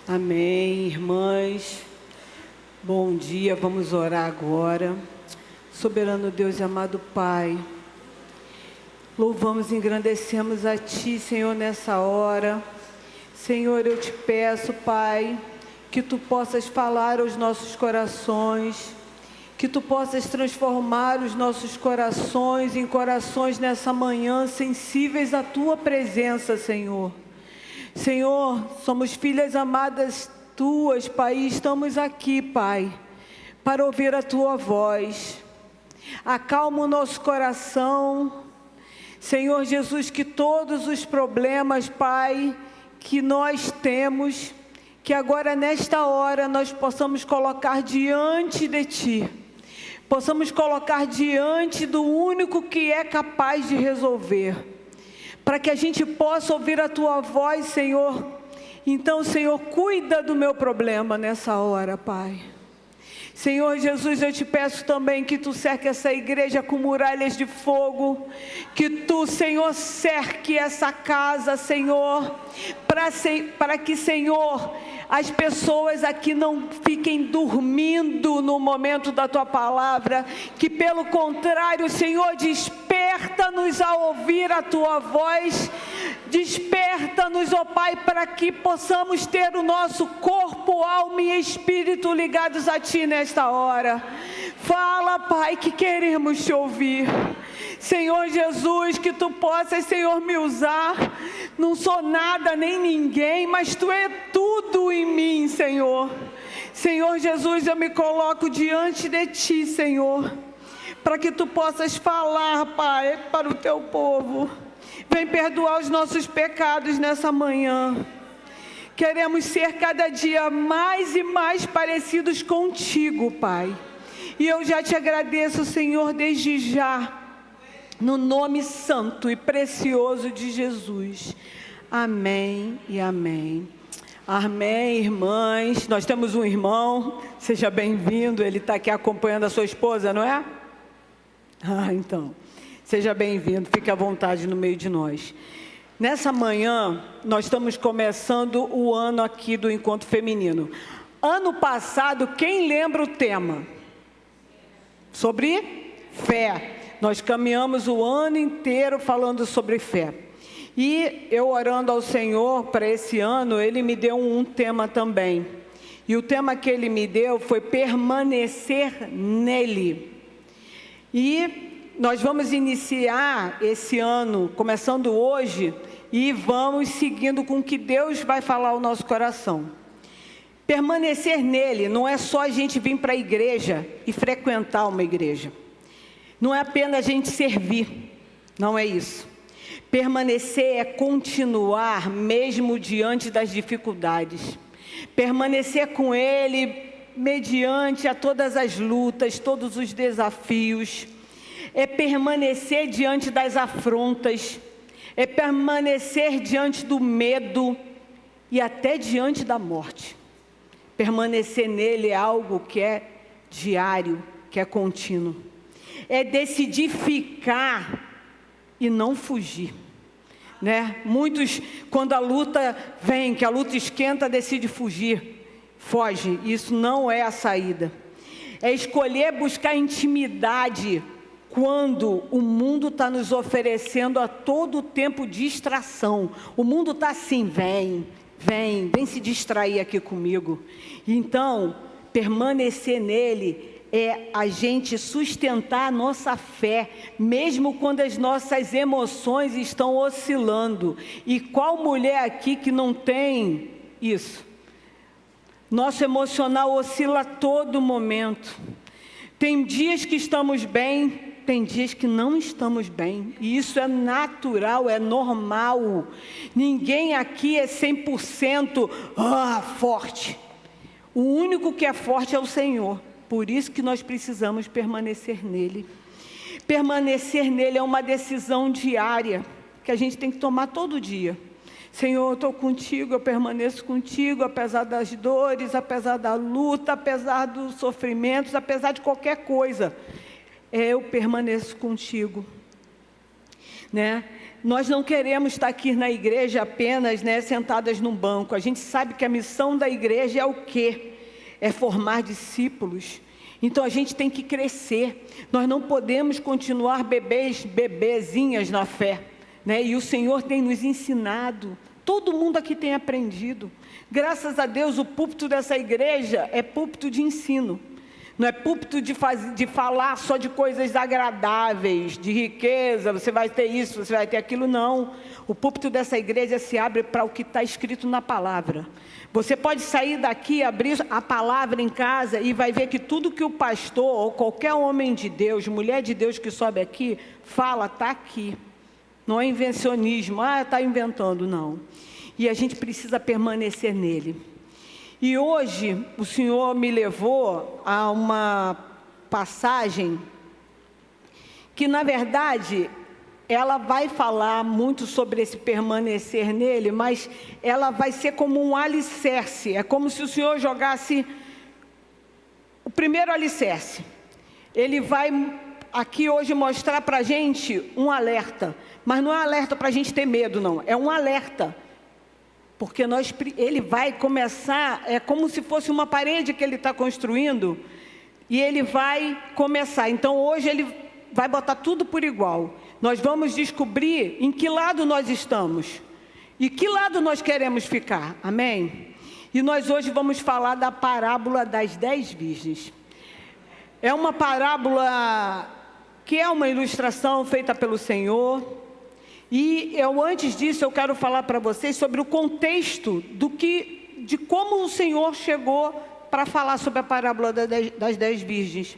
Amém, irmãs. Bom dia, vamos orar agora. Soberano Deus e amado Pai, louvamos e engrandecemos a Ti, Senhor, nessa hora. Senhor, eu te peço, Pai, que Tu possas falar aos nossos corações, que Tu possas transformar os nossos corações em corações nessa manhã sensíveis à Tua presença, Senhor. Senhor, somos filhas amadas Tuas, Pai, e estamos aqui, Pai, para ouvir a Tua voz. Acalma o nosso coração, Senhor Jesus, que todos os problemas, Pai, que nós temos, que agora nesta hora nós possamos colocar diante de Ti, possamos colocar diante do único que é capaz de resolver, para que a gente possa ouvir a Tua voz, Senhor. Então, Senhor, cuida do meu problema nessa hora, Pai. Senhor Jesus, eu te peço também que Tu cerque essa igreja com muralhas de fogo, que Tu, Senhor, cerque essa casa, Senhor, para que, Senhor, as pessoas aqui não fiquem dormindo no momento da Tua palavra, que pelo contrário, Senhor, desperta-nos a ouvir a Tua voz, desperta-nos, ó Pai, para que possamos ter o nosso corpo, alma e espírito ligados a Ti nesta hora. Fala, Pai, que queremos Te ouvir. Senhor Jesus, que Tu possas, Senhor, me usar. Não sou nada nem ninguém, mas Tu é tudo em mim, Senhor. Senhor Jesus, eu me coloco diante de Ti, Senhor, para que Tu possas falar, Pai, para o Teu povo. Vem perdoar os nossos pecados nessa manhã. Queremos ser cada dia mais e mais parecidos contigo, Pai. E eu já te agradeço, Senhor, desde já, no nome santo e precioso de Jesus. Amém e amém. Amém, irmãs. Nós temos um irmão, seja bem-vindo. Ele está aqui acompanhando a sua esposa, não é? Então, seja bem-vindo, fique à vontade no meio de nós. Nessa manhã, nós estamos começando o ano aqui do Encontro Feminino. Ano passado, quem lembra o tema? Sobre fé. Nós caminhamos o ano inteiro falando sobre fé. E eu orando ao Senhor para esse ano, Ele me deu um tema também. E o tema que Ele me deu foi permanecer nele. E nós vamos iniciar esse ano, começando hoje, e vamos seguindo com o que Deus vai falar ao nosso coração. Permanecer nele não é só a gente vir para a igreja e frequentar uma igreja. Não é apenas a gente servir, não é isso. Permanecer é continuar mesmo diante das dificuldades. Permanecer com Ele mediante a todas as lutas, todos os desafios. É permanecer diante das afrontas. É permanecer diante do medo e até diante da morte. Permanecer nele é algo que é diário, que é contínuo. É decidir ficar e não fugir, né? Muitos, quando a luta vem, que a luta esquenta, decidem fugir, foge. Isso não é a saída. É escolher buscar intimidade quando o mundo está nos oferecendo a todo tempo distração. O mundo está assim, vem se distrair aqui comigo. Então, permanecer nele é a gente sustentar a nossa fé, mesmo quando as nossas emoções estão oscilando. E qual mulher aqui que não tem isso? Nosso emocional oscila a todo momento. Tem dias que estamos bem, tem dias que não estamos bem. E isso é natural, é normal. Ninguém aqui é 100% forte. O único que é forte é o Senhor. Por isso que nós precisamos permanecer nele. Permanecer nele é uma decisão diária, que a gente tem que tomar todo dia. Senhor, eu estou contigo, eu permaneço contigo, apesar das dores, apesar da luta, apesar dos sofrimentos, apesar de qualquer coisa. Eu permaneço contigo. né? Nós não queremos estar aqui na igreja apenas, né, sentadas num banco. A gente sabe que a missão da igreja é o quê? É formar discípulos. Então a gente tem que crescer. Nós não podemos continuar bebezinhas na fé, né? E o Senhor tem nos ensinado. Todo mundo aqui tem aprendido. Graças a Deus, o púlpito dessa igreja é púlpito de ensino. Não é púlpito de falar só de coisas agradáveis, de riqueza, você vai ter isso, você vai ter aquilo, não. O púlpito dessa igreja se abre para o que está escrito na palavra. Você pode sair daqui, abrir a palavra em casa e vai ver que tudo que o pastor ou qualquer homem de Deus, mulher de Deus que sobe aqui, fala, está aqui. Não é invencionismo, está inventando, não. E a gente precisa permanecer nele. E hoje o Senhor me levou a uma passagem que, na verdade, ela vai falar muito sobre esse permanecer nele, mas ela vai ser como um alicerce. É como se o Senhor jogasse o primeiro alicerce. Ele vai aqui hoje mostrar para a gente um alerta, mas não é um alerta para a gente ter medo, não. É um alerta. Porque ele vai começar, é como se fosse uma parede que ele está construindo, e ele vai começar. Então hoje ele vai botar tudo por igual. Nós vamos descobrir em que lado nós estamos, e que lado nós queremos ficar, amém? E nós hoje vamos falar da parábola das 10 virgens. É uma parábola que é uma ilustração feita pelo Senhor. E antes disso, eu quero falar para vocês sobre o contexto de como o Senhor chegou para falar sobre a parábola das 10 virgens.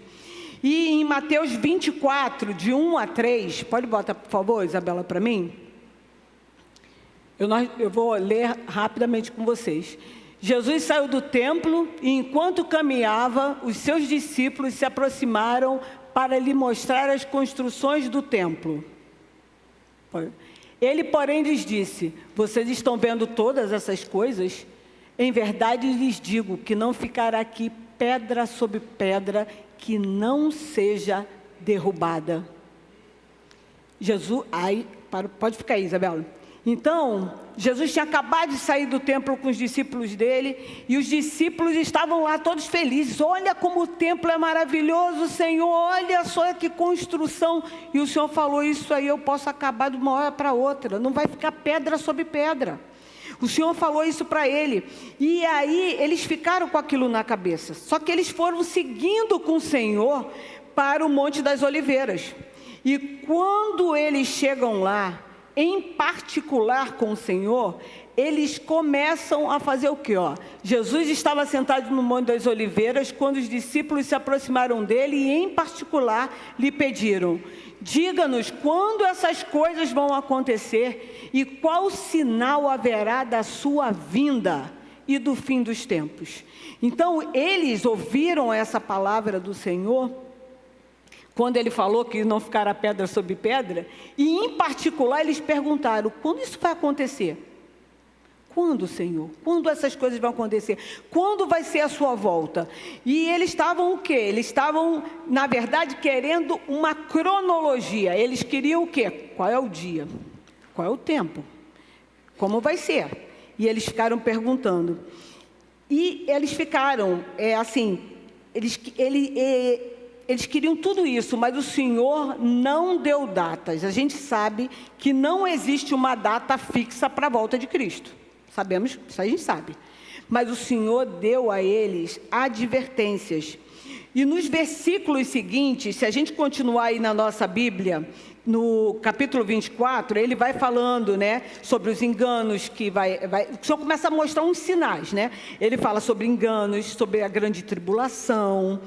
E em Mateus 24, de 1 a 3, pode botar, por favor, Isabela, para mim? Eu vou ler rapidamente com vocês. Jesus saiu do templo e, enquanto caminhava, os seus discípulos se aproximaram para lhe mostrar as construções do templo. Ele, porém, lhes disse: vocês estão vendo todas essas coisas? Em verdade lhes digo que não ficará aqui pedra sobre pedra que não seja derrubada. Pode ficar aí, Isabela. Então, Jesus tinha acabado de sair do templo com os discípulos dele, e os discípulos estavam lá todos felizes. Olha como o templo é maravilhoso, Senhor, olha só que construção. E o Senhor falou: isso aí eu posso acabar de uma hora para outra, não vai ficar pedra sobre pedra. O Senhor falou isso para ele, e aí eles ficaram com aquilo na cabeça. Só que eles foram seguindo com o Senhor para o Monte das Oliveiras. E quando eles chegam lá, em particular com o Senhor, eles começam a fazer o quê? Jesus estava sentado no Monte das Oliveiras, quando os discípulos se aproximaram dele e, em particular, lhe pediram: diga-nos quando essas coisas vão acontecer e qual sinal haverá da sua vinda e do fim dos tempos. Então, eles ouviram essa palavra do Senhor, quando ele falou que não ficará pedra sobre pedra, e em particular eles perguntaram: quando isso vai acontecer? Quando, Senhor? Quando essas coisas vão acontecer? Quando vai ser a sua volta? E eles estavam o quê? Eles estavam, na verdade, querendo uma cronologia. Eles queriam o quê? Qual é o dia? Qual é o tempo? Como vai ser? E eles ficaram perguntando. E eles ficaram, eles queriam tudo isso, mas o Senhor não deu datas. A gente sabe que não existe uma data fixa para a volta de Cristo. Sabemos, isso a gente sabe. Mas o Senhor deu a eles advertências. E nos versículos seguintes, se a gente continuar aí na nossa Bíblia, no capítulo 24, ele vai falando, né, sobre os enganos que o Senhor começa a mostrar uns sinais, né? Ele fala sobre enganos, sobre a grande tribulação,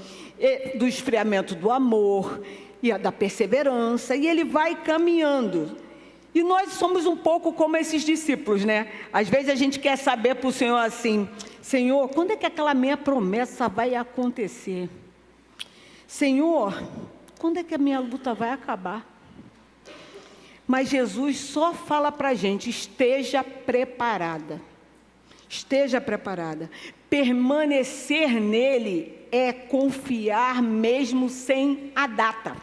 do esfriamento do amor e da perseverança, e ele vai caminhando. E nós somos um pouco como esses discípulos, né? Às vezes a gente quer saber para o Senhor assim: Senhor, quando é que aquela minha promessa vai acontecer? Senhor, quando é que a minha luta vai acabar? Mas Jesus só fala para a gente: esteja preparada. Esteja preparada. Permanecer nele é confiar mesmo sem a data.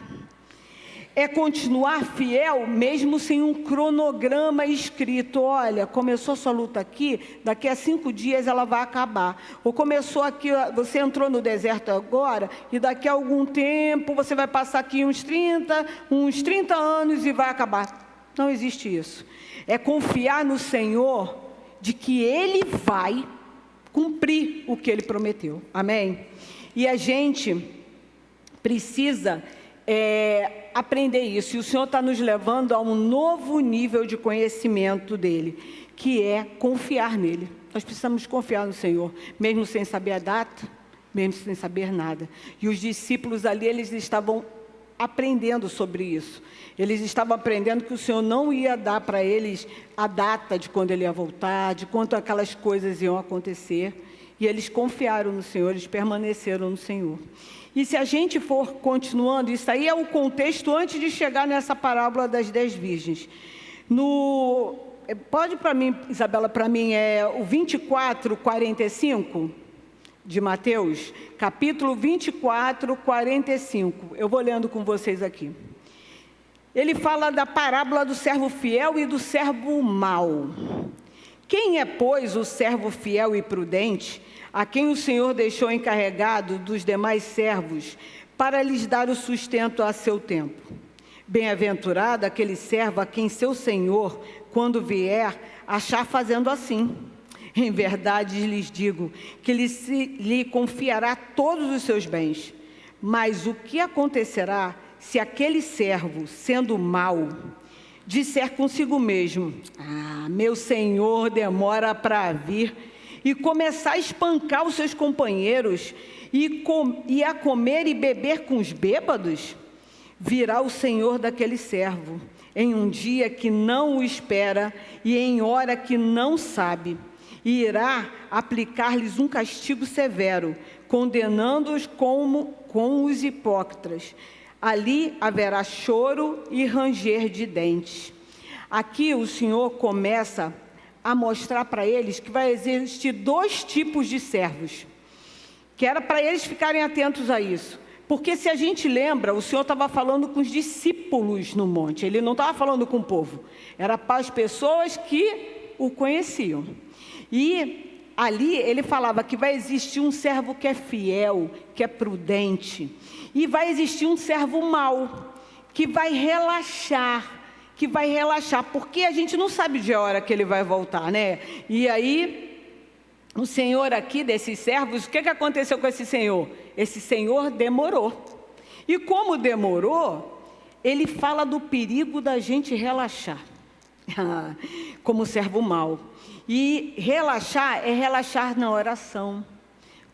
é continuar fiel mesmo sem um cronograma escrito. Olha, começou sua luta aqui, daqui a 5 dias ela vai acabar. Ou começou aqui, você entrou no deserto agora, e daqui a algum tempo você vai passar aqui uns 30 anos e vai acabar. Não existe isso. É confiar no Senhor de que Ele vai cumprir o que Ele prometeu. Amém? E a gente precisa aprender isso. E o Senhor está nos levando a um novo nível de conhecimento dEle, que é confiar nele. Nós precisamos confiar no Senhor, mesmo sem saber a data, mesmo sem saber nada. E os discípulos ali, eles estavam aprendendo sobre isso. Eles estavam aprendendo que o Senhor não ia dar para eles a data de quando Ele ia voltar, de quando aquelas coisas iam acontecer. E eles confiaram no Senhor, eles permaneceram no Senhor. E se a gente for continuando, isso aí é o contexto antes de chegar nessa parábola das 10 virgens. Pode para mim, Isabela, para mim é o 24:45 de Mateus, capítulo 24:45. Eu vou lendo com vocês aqui. Ele fala da parábola do servo fiel e do servo mau. Quem é, pois, o servo fiel e prudente, a quem o Senhor deixou encarregado dos demais servos, para lhes dar o sustento a seu tempo? Bem-aventurado aquele servo a quem seu Senhor, quando vier, achar fazendo assim. Em verdade lhes digo que lhe confiará todos os seus bens. Mas o que acontecerá se aquele servo, sendo mau, disser consigo mesmo: meu Senhor demora para vir, e começar a espancar os seus companheiros e a comer e beber com os bêbados? Virá o Senhor daquele servo em um dia que não o espera e em hora que não sabe, e irá aplicar-lhes um castigo severo, condenando-os com os hipócritas. Ali haverá choro e ranger de dentes. Aqui o Senhor começa a mostrar para eles que vai existir 2 tipos de servos, que era para eles ficarem atentos a isso. Porque se a gente lembra, o Senhor estava falando com os discípulos no monte, Ele não estava falando com o povo, era para as pessoas que o conheciam. E ali Ele falava que vai existir um servo que é fiel, que é prudente, e vai existir um servo mau, que vai relaxar, porque a gente não sabe de hora que ele vai voltar, né? E aí, o Senhor aqui, desses servos, o que aconteceu com esse Senhor? Esse Senhor demorou. E como demorou, Ele fala do perigo da gente relaxar, como servo mau. E relaxar é relaxar na oração.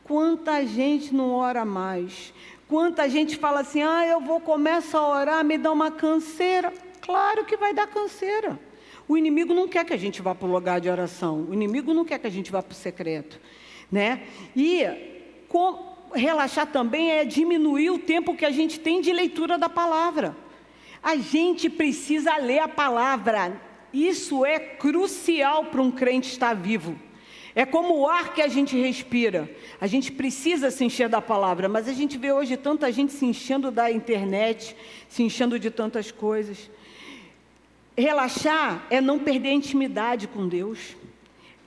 Quanta gente não ora mais? Quanta gente fala assim: eu começo a orar, me dá uma canseira. Claro que vai dar canseira. O inimigo não quer que a gente vá para o lugar de oração. O inimigo não quer que a gente vá para o secreto, né? E relaxar também é diminuir o tempo que a gente tem de leitura da palavra. A gente precisa ler a palavra. Isso é crucial para um crente estar vivo. É como o ar que a gente respira. A gente precisa se encher da palavra, mas a gente vê hoje tanta gente se enchendo da internet, se enchendo de tantas coisas. Relaxar é não perder a intimidade com Deus,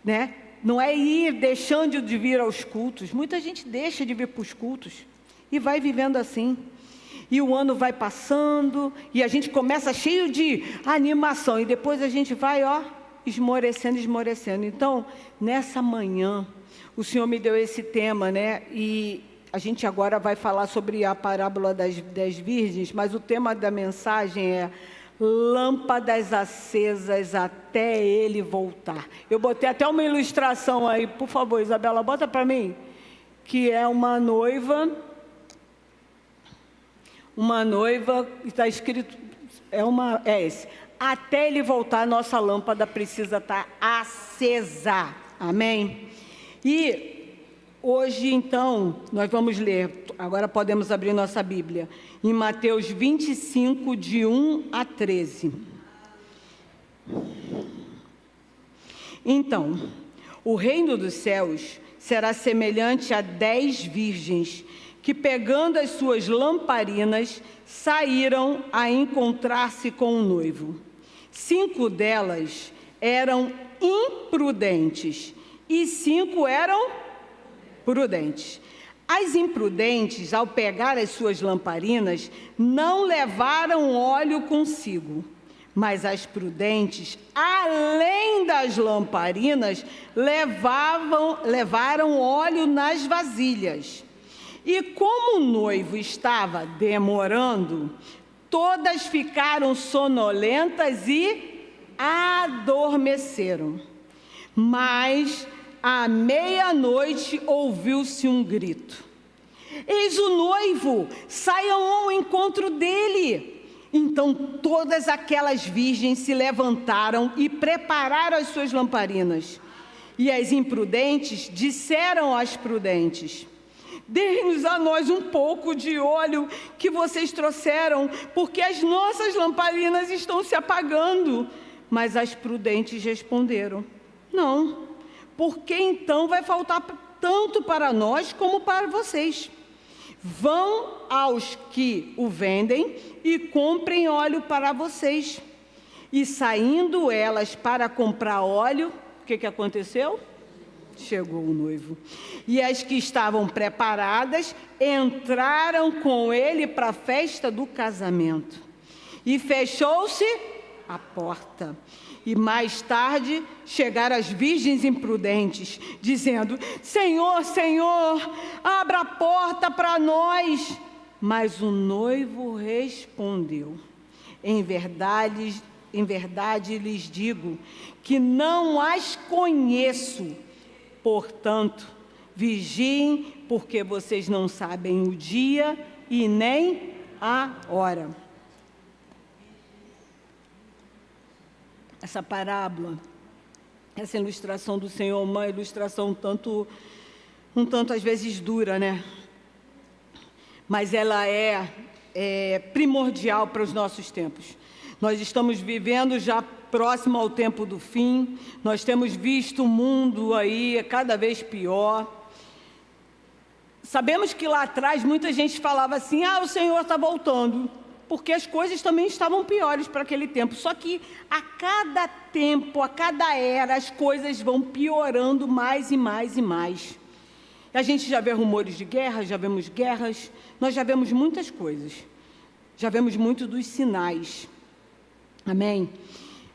né? Não é ir deixando de vir aos cultos. Muita gente deixa de vir para os cultos e vai vivendo assim. E o ano vai passando e a gente começa cheio de animação e depois a gente vai, esmorecendo. Então, nessa manhã, o Senhor me deu esse tema, né? E a gente agora vai falar sobre a parábola das 10 virgens, mas o tema da mensagem é lâmpadas acesas até Ele voltar. Eu botei até uma ilustração aí, por favor, Isabela, bota para mim, que é uma noiva, está escrito, até Ele voltar, nossa lâmpada precisa estar acesa, amém? E hoje, então, nós vamos ler, agora podemos abrir nossa Bíblia, em Mateus 25, de 1 a 13. Então, o reino dos céus será semelhante a 10 virgens que, pegando as suas lamparinas, saíram a encontrar-se com o noivo. 5 delas eram imprudentes e 5 eram prudentes. As imprudentes, ao pegar as suas lamparinas, não levaram óleo consigo, mas as prudentes, além das lamparinas, levaram óleo nas vasilhas. E como o noivo estava demorando, todas ficaram sonolentas e adormeceram. Mas à meia-noite ouviu-se um grito: eis o noivo, saiam ao encontro dele. Então todas aquelas virgens se levantaram e prepararam as suas lamparinas. E as imprudentes disseram às prudentes: dê-nos a nós um pouco de óleo que vocês trouxeram, porque as nossas lamparinas estão se apagando. Mas as prudentes responderam: não, porque então vai faltar tanto para nós como para vocês. Vão aos que o vendem e comprem óleo para vocês. E saindo elas para comprar óleo, o que aconteceu? Chegou o noivo. E as que estavam preparadas entraram com ele para a festa do casamento. E fechou-se a porta. E mais tarde chegaram as virgens imprudentes, dizendo: Senhor, Senhor, abra a porta para nós. Mas o noivo respondeu: em verdade lhes digo que não as conheço. Portanto, vigiem, porque vocês não sabem o dia e nem a hora. Essa parábola, essa ilustração do Senhor, uma ilustração um tanto às vezes dura, né? Mas ela é primordial para os nossos tempos. Nós estamos vivendo já próximo ao tempo do fim, nós temos visto o mundo aí cada vez pior. Sabemos que lá atrás muita gente falava assim: o Senhor está voltando, porque as coisas também estavam piores para aquele tempo. Só que a cada tempo, a cada era, as coisas vão piorando mais e mais e mais. A gente já vê rumores de guerra, já vemos guerras, nós já vemos muitas coisas, já vemos muito dos sinais. Amém?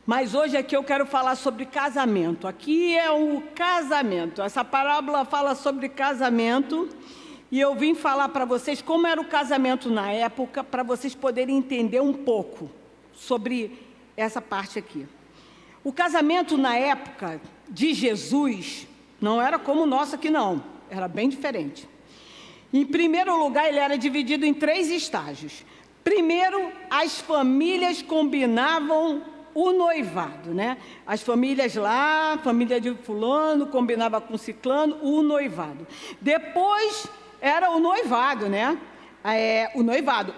Mas hoje aqui eu quero falar sobre casamento. Aqui é o casamento. Essa parábola fala sobre casamento. E eu vim falar para vocês como era o casamento na época, para vocês poderem entender um pouco sobre essa parte aqui. O casamento na época de Jesus não era como o nosso aqui, não. Era bem diferente. Em primeiro lugar, ele era dividido em 3 estágios. Primeiro, as famílias combinavam o noivado, né? As famílias lá, família de fulano, combinava com ciclano, o noivado. Depois era o noivado, né?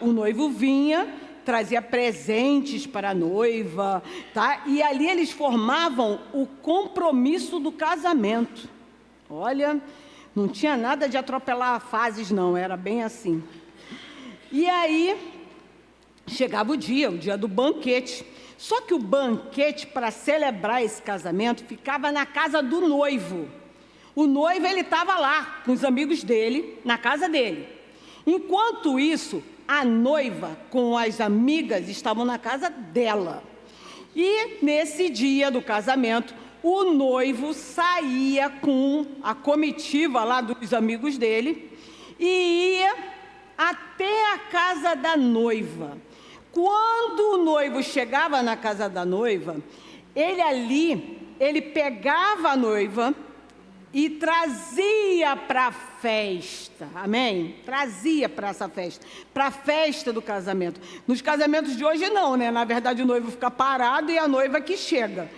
O noivo vinha, trazia presentes para a noiva, tá? E ali eles formavam o compromisso do casamento. Olha, não tinha nada de atropelar fases, não, era bem assim. E aí chegava o dia do banquete. Só que o banquete, para celebrar esse casamento, ficava na casa do noivo. O noivo, ele estava lá, com os amigos dele, na casa dele. Enquanto isso, a noiva, com as amigas, estavam na casa dela. E, nesse dia do casamento, o noivo saía com a comitiva lá dos amigos dele e ia até a casa da noiva. Quando o noivo chegava na casa da noiva, ele pegava a noiva e trazia para a festa, amém? Trazia para essa festa, para a festa do casamento. Nos casamentos de hoje não, né? Na verdade o noivo fica parado e a noiva que chega.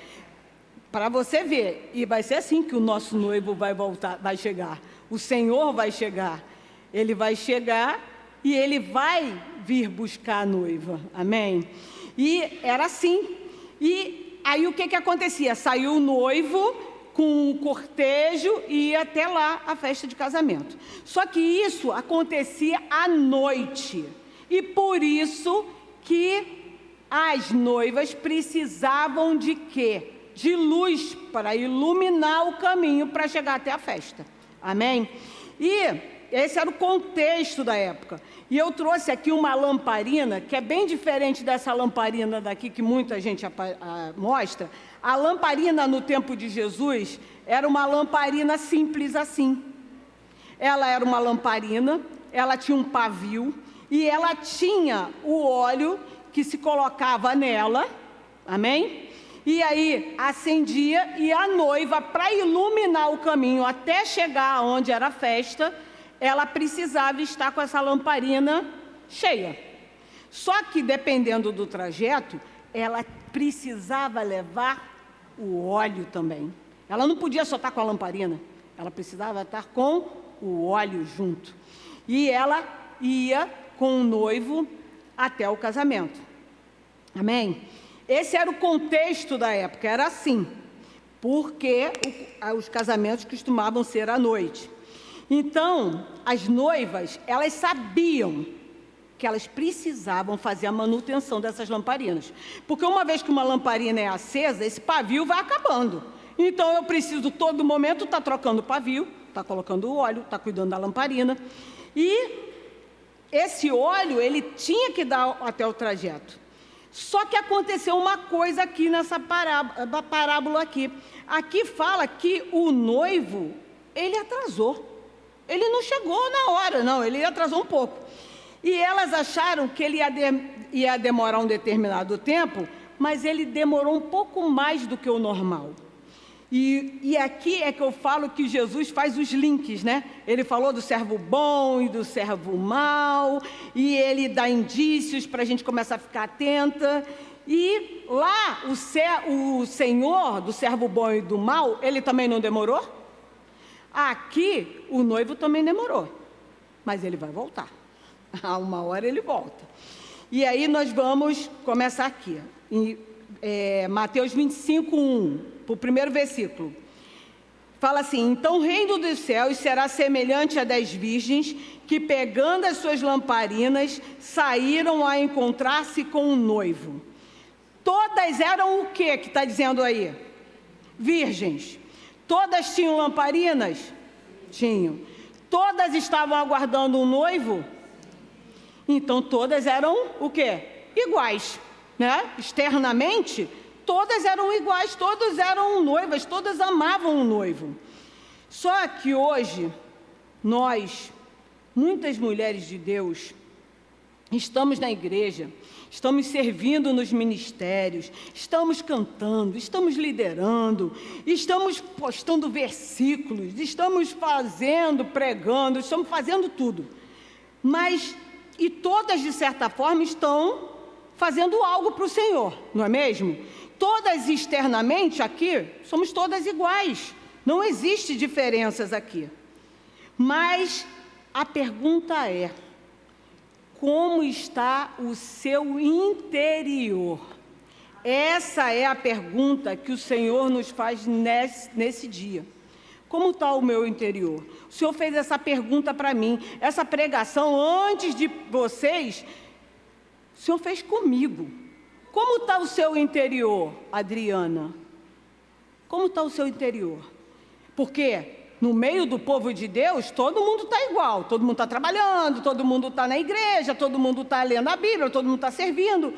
Para você ver, e vai ser assim que o nosso noivo vai chegar. O Senhor vai chegar. Ele vai chegar e ele vai vir buscar a noiva, amém? E era assim. E aí o que acontecia? Saiu o noivo com o cortejo e ia até lá a festa de casamento. Só que isso acontecia à noite. E por isso que as noivas precisavam de quê? De luz para iluminar o caminho para chegar até a festa. Amém? E esse era o contexto da época. E eu trouxe aqui uma lamparina, que é bem diferente dessa lamparina daqui, que muita gente mostra. A lamparina no tempo de Jesus era uma lamparina simples assim. Ela era uma lamparina, ela tinha um pavio, e ela tinha o óleo que se colocava nela, amém? E aí acendia, e a noiva, para iluminar o caminho até chegar onde era a festa, ela precisava estar com essa lamparina cheia. Só que, dependendo do trajeto, ela precisava levar o óleo também. Ela não podia só estar com a lamparina, ela precisava estar com o óleo junto. E ela ia com o noivo até o casamento. Amém? Esse era o contexto da época, era assim, porque os casamentos costumavam ser à noite. Então, as noivas, elas sabiam que elas precisavam fazer a manutenção dessas lamparinas. Porque uma vez que uma lamparina é acesa, esse pavio vai acabando. Então, eu preciso, todo momento, estar trocando o pavio, estar colocando o óleo, estar cuidando da lamparina. E esse óleo, ele tinha que dar até o trajeto. Só que aconteceu uma coisa aqui nessa parábola aqui. Aqui fala que o noivo, ele atrasou. Ele não chegou na hora, não, ele atrasou um pouco. E elas acharam que ele ia demorar um determinado tempo, mas ele demorou um pouco mais do que o normal. E aqui é que eu falo que Jesus faz os links, né? Ele falou do servo bom e do servo mau, e ele dá indícios para a gente começar a ficar atenta. E lá, o Senhor do servo bom e do mau, ele também não demorou? Aqui, o noivo também demorou, mas ele vai voltar. A uma hora ele volta. E aí nós vamos começar aqui, em Mateus 25, 1, para o primeiro versículo. Fala assim: então o reino dos céus será semelhante a 10 virgens que, pegando as suas lamparinas, saíram a encontrar-se com um noivo. Todas eram o que está dizendo aí? Virgens. Todas tinham lamparinas? Tinham. Todas estavam aguardando um noivo? Então, todas eram o quê? Iguais, né? Externamente, todas eram iguais, todas eram noivas, todas amavam o noivo. Só que hoje, nós, muitas mulheres de Deus, estamos na igreja, estamos servindo nos ministérios, estamos cantando, estamos liderando, estamos postando versículos, estamos pregando, estamos fazendo tudo. Mas, e todas, de certa forma, estão fazendo algo para o Senhor, não é mesmo? Todas externamente aqui, somos todas iguais, não existe diferenças aqui. Mas a pergunta é: como está o seu interior? Essa é a pergunta que o Senhor nos faz nesse dia. Como está o meu interior? O Senhor fez essa pergunta para mim. Essa pregação, antes de vocês, o Senhor fez comigo. Como está o seu interior, Adriana? Como está o seu interior? Porque no meio do povo de Deus, todo mundo está igual, todo mundo está trabalhando, todo mundo está na igreja, todo mundo está lendo a Bíblia, todo mundo está servindo.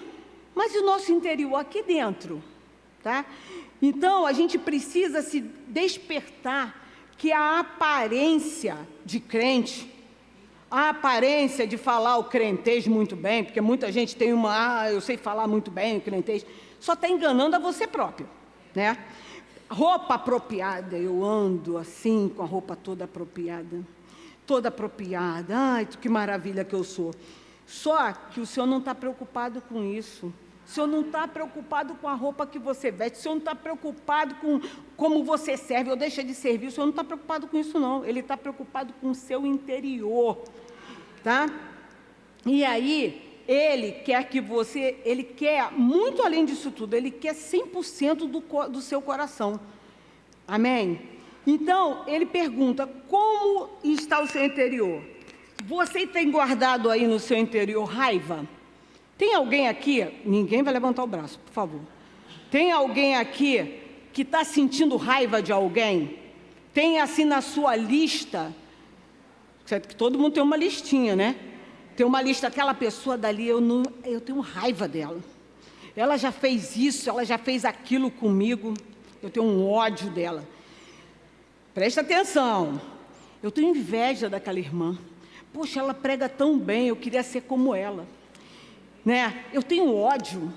Mas e o nosso interior aqui dentro? Tá? Então, a gente precisa se despertar que a aparência de crente, a aparência de falar o crentez muito bem, porque muita gente tem eu sei falar muito bem o crentez, só está enganando a você próprio, né? Roupa apropriada, eu ando assim, com a roupa toda apropriada. Ai, que maravilha que eu sou. Só que o Senhor não está preocupado com isso. O Senhor não está preocupado com a roupa que você veste. O Senhor não está preocupado com como você serve ou deixa de servir. O Senhor não está preocupado com isso, não. Ele está preocupado com o seu interior, tá? E aí, Ele quer que você, Ele quer, muito além disso tudo, Ele quer 100% do seu coração. Amém? Então, ele pergunta, como está o seu interior? Você tem guardado aí no seu interior raiva? Tem alguém aqui, ninguém vai levantar o braço, por favor. Tem alguém aqui que está sentindo raiva de alguém? Tem assim na sua lista, todo mundo tem uma listinha, né? Tem uma lista, aquela pessoa dali, eu tenho raiva dela. Ela já fez isso, ela já fez aquilo comigo, eu tenho um ódio dela. Presta atenção, eu tenho inveja daquela irmã. Poxa, ela prega tão bem, eu queria ser como ela. Né? Eu tenho ódio,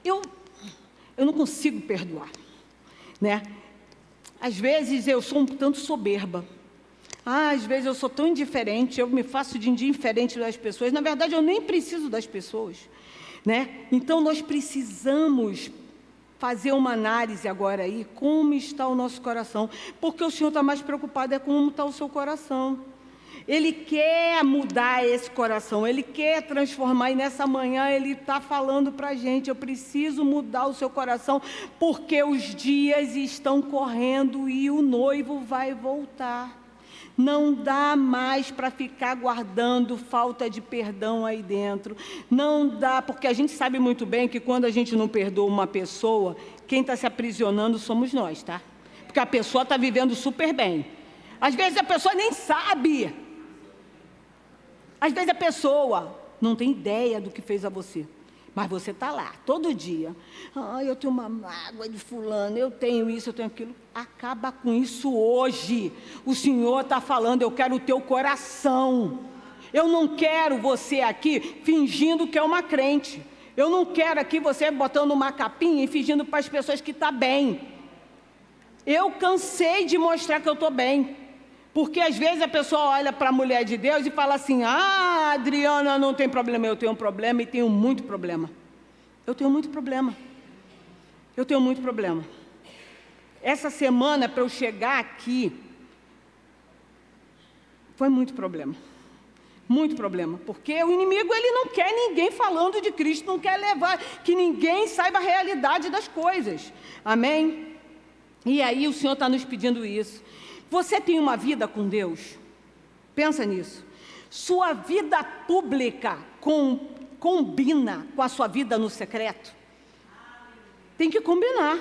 eu não consigo perdoar. Né? Às vezes eu sou um tanto soberba. Às vezes eu sou tão indiferente, eu me faço de indiferente das pessoas. Na verdade, eu nem preciso das pessoas. Né? Então, nós precisamos fazer uma análise agora aí, como está o nosso coração. Porque o Senhor está mais preocupado é como está o seu coração. Ele quer mudar esse coração, Ele quer transformar. E nessa manhã Ele está falando para a gente, eu preciso mudar o seu coração, porque os dias estão correndo e o noivo vai voltar. Não dá mais para ficar guardando falta de perdão aí dentro. Não dá, porque a gente sabe muito bem que quando a gente não perdoa uma pessoa, quem está se aprisionando somos nós, tá? Porque a pessoa está vivendo super bem. Às vezes a pessoa nem sabe. Às vezes a pessoa não tem ideia do que fez a você. Mas você está lá, todo dia. Eu tenho uma mágoa de fulano, eu tenho isso, eu tenho aquilo. Acaba com isso hoje. O Senhor está falando, eu quero o teu coração. Eu não quero você aqui fingindo que é uma crente. Eu não quero aqui você botando uma capinha e fingindo para as pessoas que está bem. Eu cansei de mostrar que eu estou bem. Porque às vezes a pessoa olha para a mulher de Deus e fala assim, Adriana não tem problema, eu tenho um problema e tenho muito problema. Eu tenho muito problema. Eu tenho muito problema. Essa semana, para eu chegar aqui, foi muito problema. Muito problema. Porque o inimigo, ele não quer ninguém falando de Cristo, não quer levar, que ninguém saiba a realidade das coisas. Amém? E aí o Senhor está nos pedindo isso. Você tem uma vida com Deus? Pensa nisso. Sua vida pública combina com a sua vida no secreto? Tem que combinar.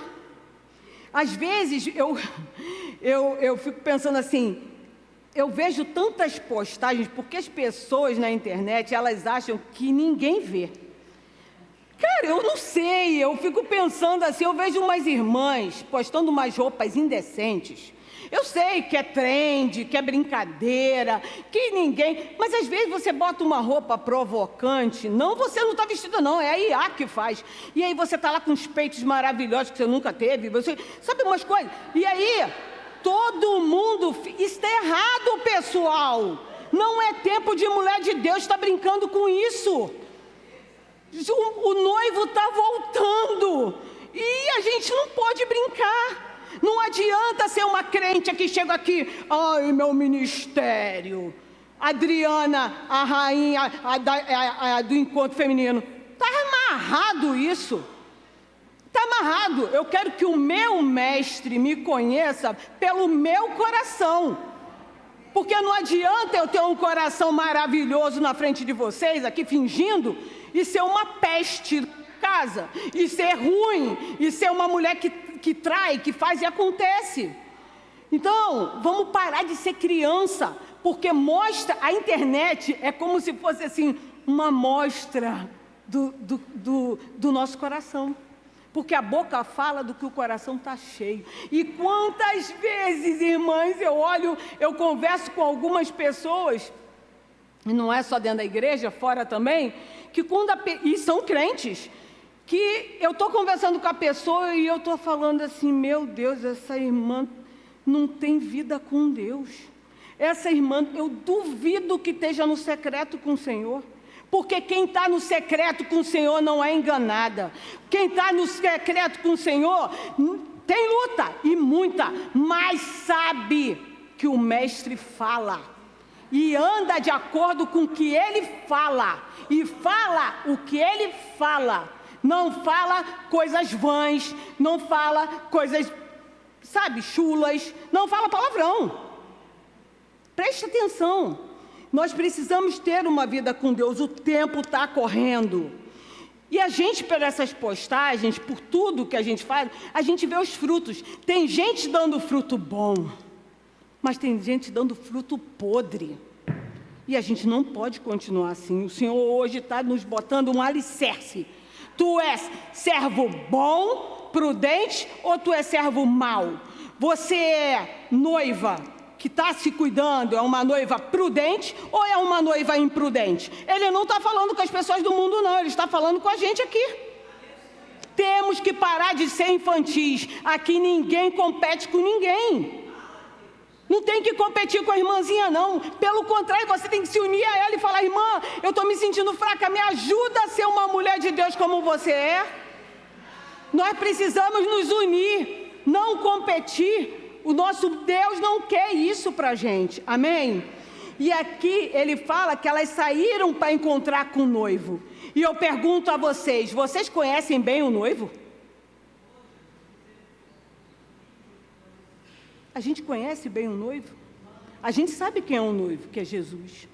Às vezes, eu fico pensando assim, eu vejo tantas postagens, porque as pessoas na internet, elas acham que ninguém vê. Cara, eu não sei, eu fico pensando assim, eu vejo umas irmãs postando umas roupas indecentes. Eu sei que é trend, que é brincadeira, que ninguém... Mas às vezes você bota uma roupa provocante, você não está vestido não, é a IA que faz. E aí você está lá com os peitos maravilhosos que você nunca teve, você sabe umas coisas. E aí, todo mundo... Isso está errado, pessoal. Não é tempo de mulher de Deus estar brincando com isso. O noivo está voltando e a gente não pode brincar. Não adianta ser uma crente que chega aqui, ai, meu ministério, Adriana, a rainha do encontro feminino. Está amarrado isso. Está amarrado. Eu quero que o meu mestre me conheça pelo meu coração. Porque não adianta eu ter um coração maravilhoso na frente de vocês, aqui fingindo, e ser uma peste na casa, e ser ruim, e ser uma mulher que trai, que faz e acontece. Então, vamos parar de ser criança, porque a internet é como se fosse assim, uma amostra do nosso coração. Porque a boca fala do que o coração está cheio. E quantas vezes, irmãs, eu converso com algumas pessoas, e não é só dentro da igreja, fora também, e são crentes, que eu estou conversando com a pessoa e eu estou falando assim, meu Deus, essa irmã não tem vida com Deus. Essa irmã, eu duvido que esteja no secreto com o Senhor. Porque quem está no secreto com o Senhor não é enganada. Quem está no secreto com o Senhor tem luta, e muita, mas sabe que o Mestre fala. E anda de acordo com o que Ele fala. E fala o que Ele fala. Não fala coisas vãs, não fala coisas sabe, chulas, não fala palavrão. Preste atenção. Nós precisamos ter uma vida com Deus, o tempo está correndo. E a gente, por essas postagens, por tudo que a gente faz, a gente vê os frutos. Tem gente dando fruto bom, mas tem gente dando fruto podre. E a gente não pode continuar assim. O Senhor hoje está nos botando um alicerce. Tu és servo bom, prudente, ou tu és servo mau? Você é noiva que está se cuidando, é uma noiva prudente ou é uma noiva imprudente? Ele não está falando com as pessoas do mundo, não. Ele está falando com a gente aqui. Temos que parar de ser infantis. Aqui ninguém compete com ninguém. Não tem que competir com a irmãzinha, não. Pelo contrário, você tem que se unir a ela e falar: irmã, eu estou me sentindo fraca, me ajuda a ser uma mulher de Deus como você é. Nós precisamos nos unir, não competir. O nosso Deus não quer isso para a gente, amém? E aqui ele fala que elas saíram para encontrar com o noivo. E eu pergunto a vocês: vocês conhecem bem o noivo? A gente conhece bem o noivo? A gente sabe quem é o noivo, que é Jesus.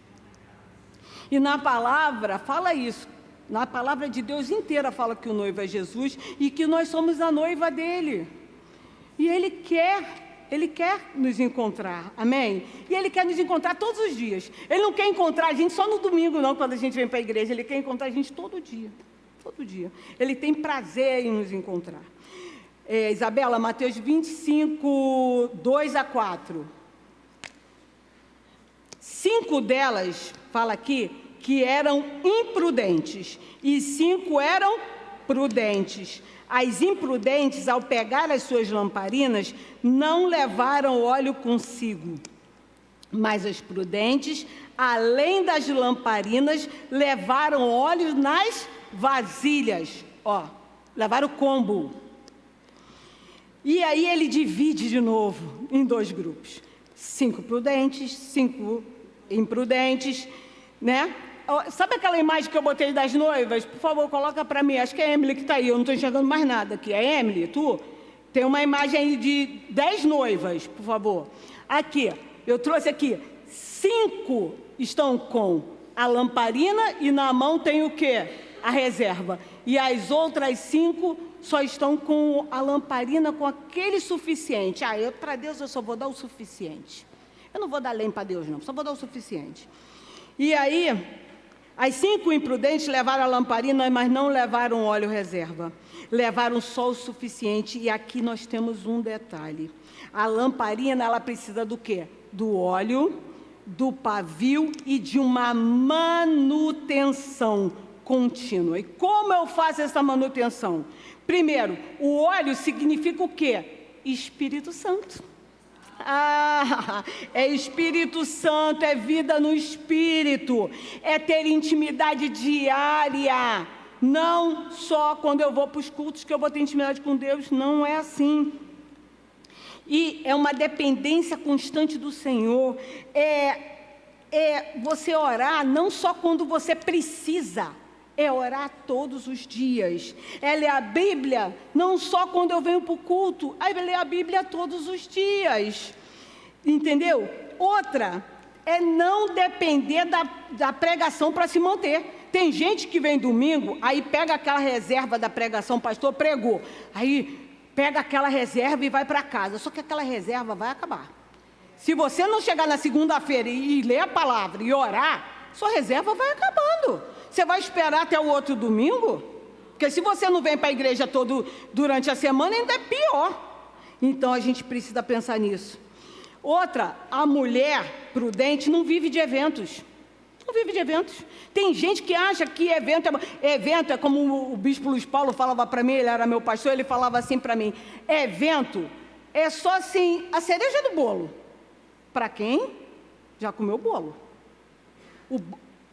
E na palavra fala isso. Na palavra de Deus inteira fala que o noivo é Jesus e que nós somos a noiva dele. E Ele quer nos encontrar, amém? E Ele quer nos encontrar todos os dias. Ele não quer encontrar a gente só no domingo, não, quando a gente vem para a igreja. Ele quer encontrar a gente todo dia, todo dia. Ele tem prazer em nos encontrar. Isabela, Mateus 25, 2-4. 5 delas, fala aqui, que eram imprudentes, e 5 eram prudentes. As imprudentes, ao pegar as suas lamparinas, não levaram óleo consigo. Mas as prudentes, além das lamparinas, levaram óleo nas vasilhas. Levaram o combo. E aí ele divide de novo em 2 grupos. 5 prudentes, 5 imprudentes, né? Sabe aquela imagem que eu botei das noivas? Por favor, coloca para mim. Acho que é a Emily que está aí. Eu não estou enxergando mais nada aqui. É Emily, tu? Tem uma imagem aí de 10 noivas, por favor. Aqui, eu trouxe aqui. 5 estão com a lamparina e na mão tem o quê? A reserva. E as outras 5 só estão com a lamparina, com aquele suficiente. Para Deus eu só vou dar o suficiente. Eu não vou dar além para Deus, não. Só vou dar o suficiente. E aí, as 5 imprudentes levaram a lamparina, mas não levaram óleo reserva. Levaram só o suficiente. E aqui nós temos um detalhe. A lamparina, ela precisa do quê? Do óleo, do pavio e de uma manutenção contínua. E como eu faço essa manutenção? Primeiro, o óleo significa o quê? Espírito Santo. É Espírito Santo, é vida no Espírito, é ter intimidade diária, não só quando eu vou para os cultos que eu vou ter intimidade com Deus, não é assim. E é uma dependência constante do Senhor, é você orar não só quando você precisa, é orar todos os dias, é ler a Bíblia, não só quando eu venho para o culto, é ler a Bíblia todos os dias, entendeu? Outra, é não depender da pregação para se manter. Tem gente que vem domingo, aí pega aquela reserva da pregação, pastor pregou, aí pega aquela reserva e vai para casa, só que aquela reserva vai acabar. Se você não chegar na segunda-feira e ler a palavra e orar, sua reserva vai acabando. Você vai esperar até o outro domingo? Porque se você não vem para a igreja durante a semana, ainda é pior. Então, a gente precisa pensar nisso. Outra, a mulher prudente não vive de eventos. Não vive de eventos. Tem gente que acha que evento é como o bispo Luiz Paulo falava para mim, ele era meu pastor, ele falava assim para mim, evento é só assim, a cereja do bolo. Para quem já comeu bolo.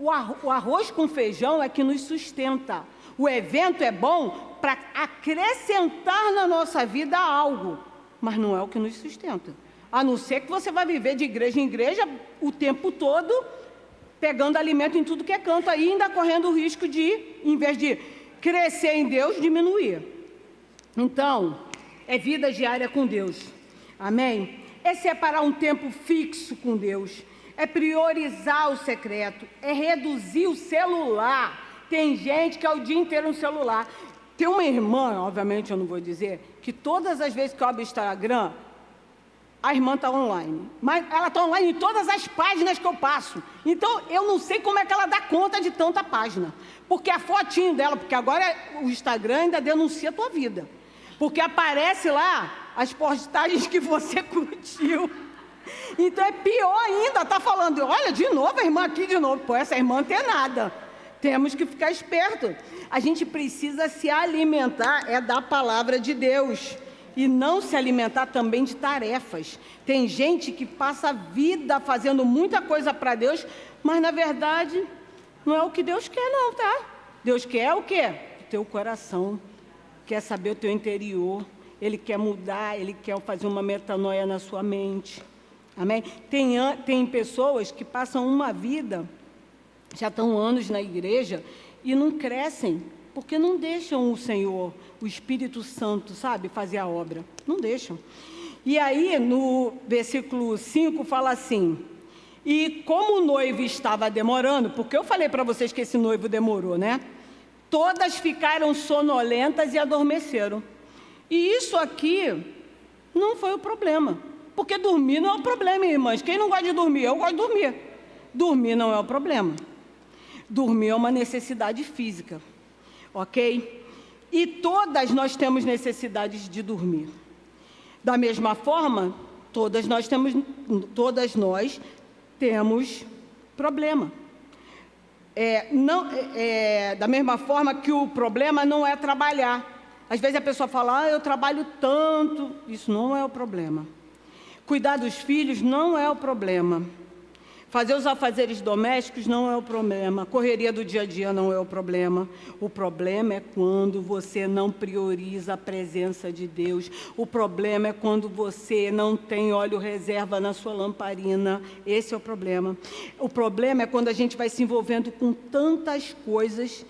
O arroz com feijão é que nos sustenta. O evento é bom para acrescentar na nossa vida algo, mas não é o que nos sustenta. A não ser que você vai viver de igreja em igreja o tempo todo, pegando alimento em tudo que é canto, aí ainda correndo o risco de, em vez de crescer em Deus, diminuir. Então, é vida diária com Deus. Amém? É separar um tempo fixo com Deus, é priorizar o secreto, é reduzir o celular. Tem gente que é o dia inteiro no celular. Tem uma irmã, obviamente eu não vou dizer, que todas as vezes que eu abro o Instagram, a irmã está online. Mas ela está online em todas as páginas que eu passo. Então, eu não sei como é que ela dá conta de tanta página. Porque a fotinho dela, porque agora o Instagram ainda denuncia a tua vida. Porque aparece lá as postagens que você curtiu. Então, é pior ainda, está falando, olha, de novo a irmã aqui, de novo. Pô, essa irmã não tem nada. Temos que ficar esperto. A gente precisa se alimentar da palavra de Deus. E não se alimentar também de tarefas. Tem gente que passa a vida fazendo muita coisa para Deus, mas na verdade não é o que Deus quer não, tá? Deus quer o quê? O teu coração, quer saber o teu interior, Ele quer mudar, Ele quer fazer uma metanoia na sua mente. Amém? Tem pessoas que passam uma vida, já estão anos na igreja e não crescem, porque não deixam o Senhor, o Espírito Santo, sabe, fazer a obra. Não deixam. E aí, no versículo 5, fala assim, e como o noivo estava demorando, porque eu falei para vocês que esse noivo demorou, né? Todas ficaram sonolentas e adormeceram. E isso aqui não foi o problema. Porque dormir não é o problema, irmãs. Quem não gosta de dormir? Eu gosto de dormir. Dormir não é o problema. Dormir é uma necessidade física. Ok? E todas nós temos necessidades de dormir. Da mesma forma, todas nós temos problema. Da mesma forma que o problema não é trabalhar. Às vezes a pessoa fala, eu trabalho tanto. Isso não é o problema. Cuidar dos filhos não é o problema. Fazer os afazeres domésticos não é o problema. A correria do dia a dia não é o problema. O problema é quando você não prioriza a presença de Deus. O problema é quando você não tem óleo reserva na sua lamparina. Esse é o problema. O problema é quando a gente vai se envolvendo com tantas coisas,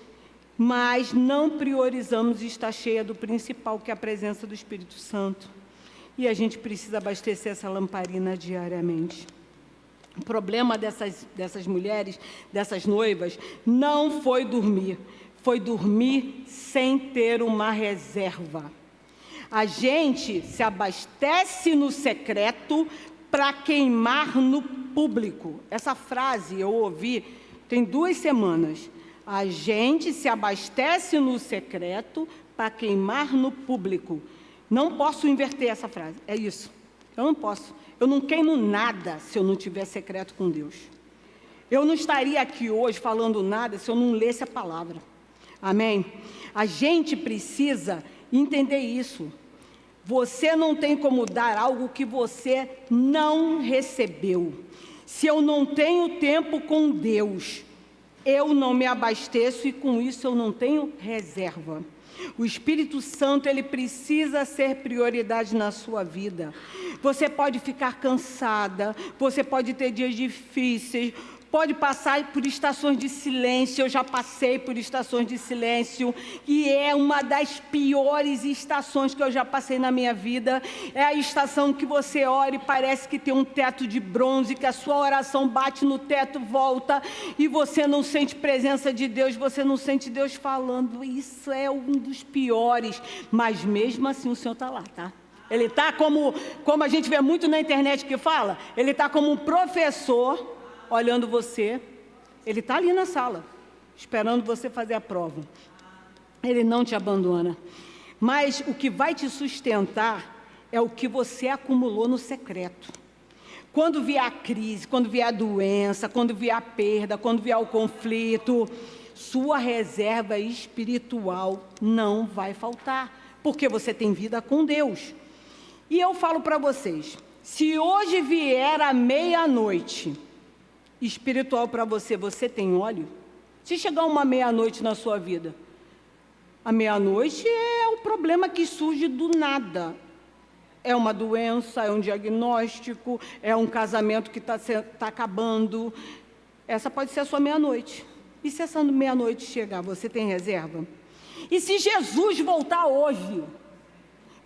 mas não priorizamos estar cheia do principal, que é a presença do Espírito Santo. E a gente precisa abastecer essa lamparina diariamente. O problema dessas mulheres, dessas noivas, não foi dormir sem ter uma reserva. A gente se abastece no secreto para queimar no público. Essa frase eu ouvi tem 2 semanas. A gente se abastece no secreto para queimar no público. Não posso inverter essa frase, é isso. Eu não posso. Eu não queimo nada se eu não tiver secreto com Deus. Eu não estaria aqui hoje falando nada se eu não lesse a palavra. Amém? A gente precisa entender isso. Você não tem como dar algo que você não recebeu. Se eu não tenho tempo com Deus, eu não me abasteço e com isso eu não tenho reserva. O Espírito Santo, ele precisa ser prioridade na sua vida. Você pode ficar cansada, você pode ter dias difíceis, pode passar por estações de silêncio. Eu já passei por estações de silêncio e é uma das piores estações que eu já passei na minha vida. É a estação que você ora e parece que tem um teto de bronze, que a sua oração bate no teto, volta e você não sente presença de Deus, você não sente Deus falando. Isso é um dos piores, mas mesmo assim o Senhor está lá, tá? Ele está como a gente vê muito na internet que fala, ele está como um professor olhando você. Ele está ali na sala, esperando você fazer a prova. Ele não te abandona. Mas o que vai te sustentar é o que você acumulou no secreto. Quando vier a crise, quando vier a doença, quando vier a perda, quando vier o conflito, sua reserva espiritual não vai faltar, porque você tem vida com Deus. E eu falo para vocês, se hoje vier a meia-noite espiritual para você, você tem óleo? Se chegar uma meia-noite na sua vida, a meia-noite é o problema que surge do nada. É uma doença, é um diagnóstico, é um casamento que está acabando. Essa pode ser a sua meia-noite. E se essa meia-noite chegar, você tem reserva? E se Jesus voltar hoje,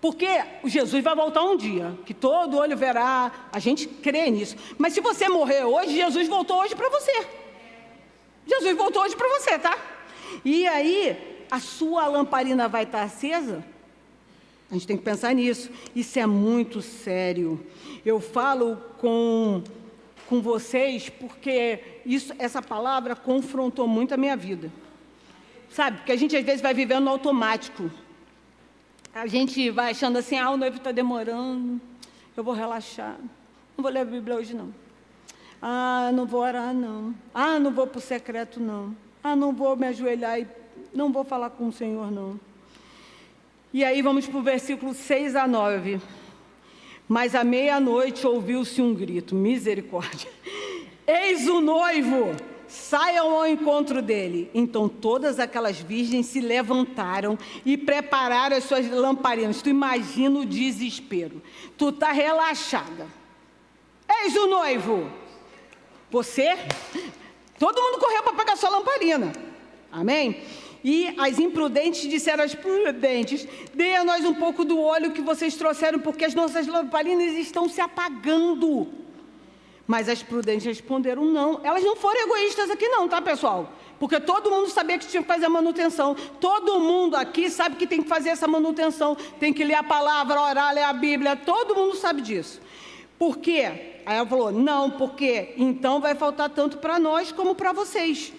Porque Jesus vai voltar um dia, que todo olho verá, a gente crê nisso. Mas se você morrer hoje, Jesus voltou hoje para você. Jesus voltou hoje para você, tá? E aí, a sua lamparina vai estar acesa? A gente tem que pensar nisso. Isso é muito sério. Eu falo com vocês porque essa palavra confrontou muito a minha vida. Sabe? Porque a gente às vezes vai vivendo no automático. A gente vai achando assim, o noivo está demorando, eu vou relaxar. Não vou ler a Bíblia hoje, não. Não vou orar, não. Não vou para o secreto, não. Não vou me ajoelhar e não vou falar com o Senhor, não. E aí vamos para o versículo 6 a 9. Mas à meia-noite ouviu-se um grito, misericórdia. Eis o noivo, saiam ao encontro dele. Então todas aquelas virgens se levantaram e prepararam as suas lamparinas. Tu imagina o desespero. Tu está relaxada. Eis o noivo. Você, todo mundo correu para pegar sua lamparina. Amém? E as imprudentes disseram às prudentes, dê a nós um pouco do óleo que vocês trouxeram, porque as nossas lamparinas estão se apagando. Mas as prudentes responderam não. Elas não foram egoístas aqui não, tá, pessoal? Porque todo mundo sabia que tinha que fazer a manutenção. Todo mundo aqui sabe que tem que fazer essa manutenção. Tem que ler a palavra, orar, ler a Bíblia. Todo mundo sabe disso. Por quê? Aí ela falou, não, porque então vai faltar tanto para nós como para vocês.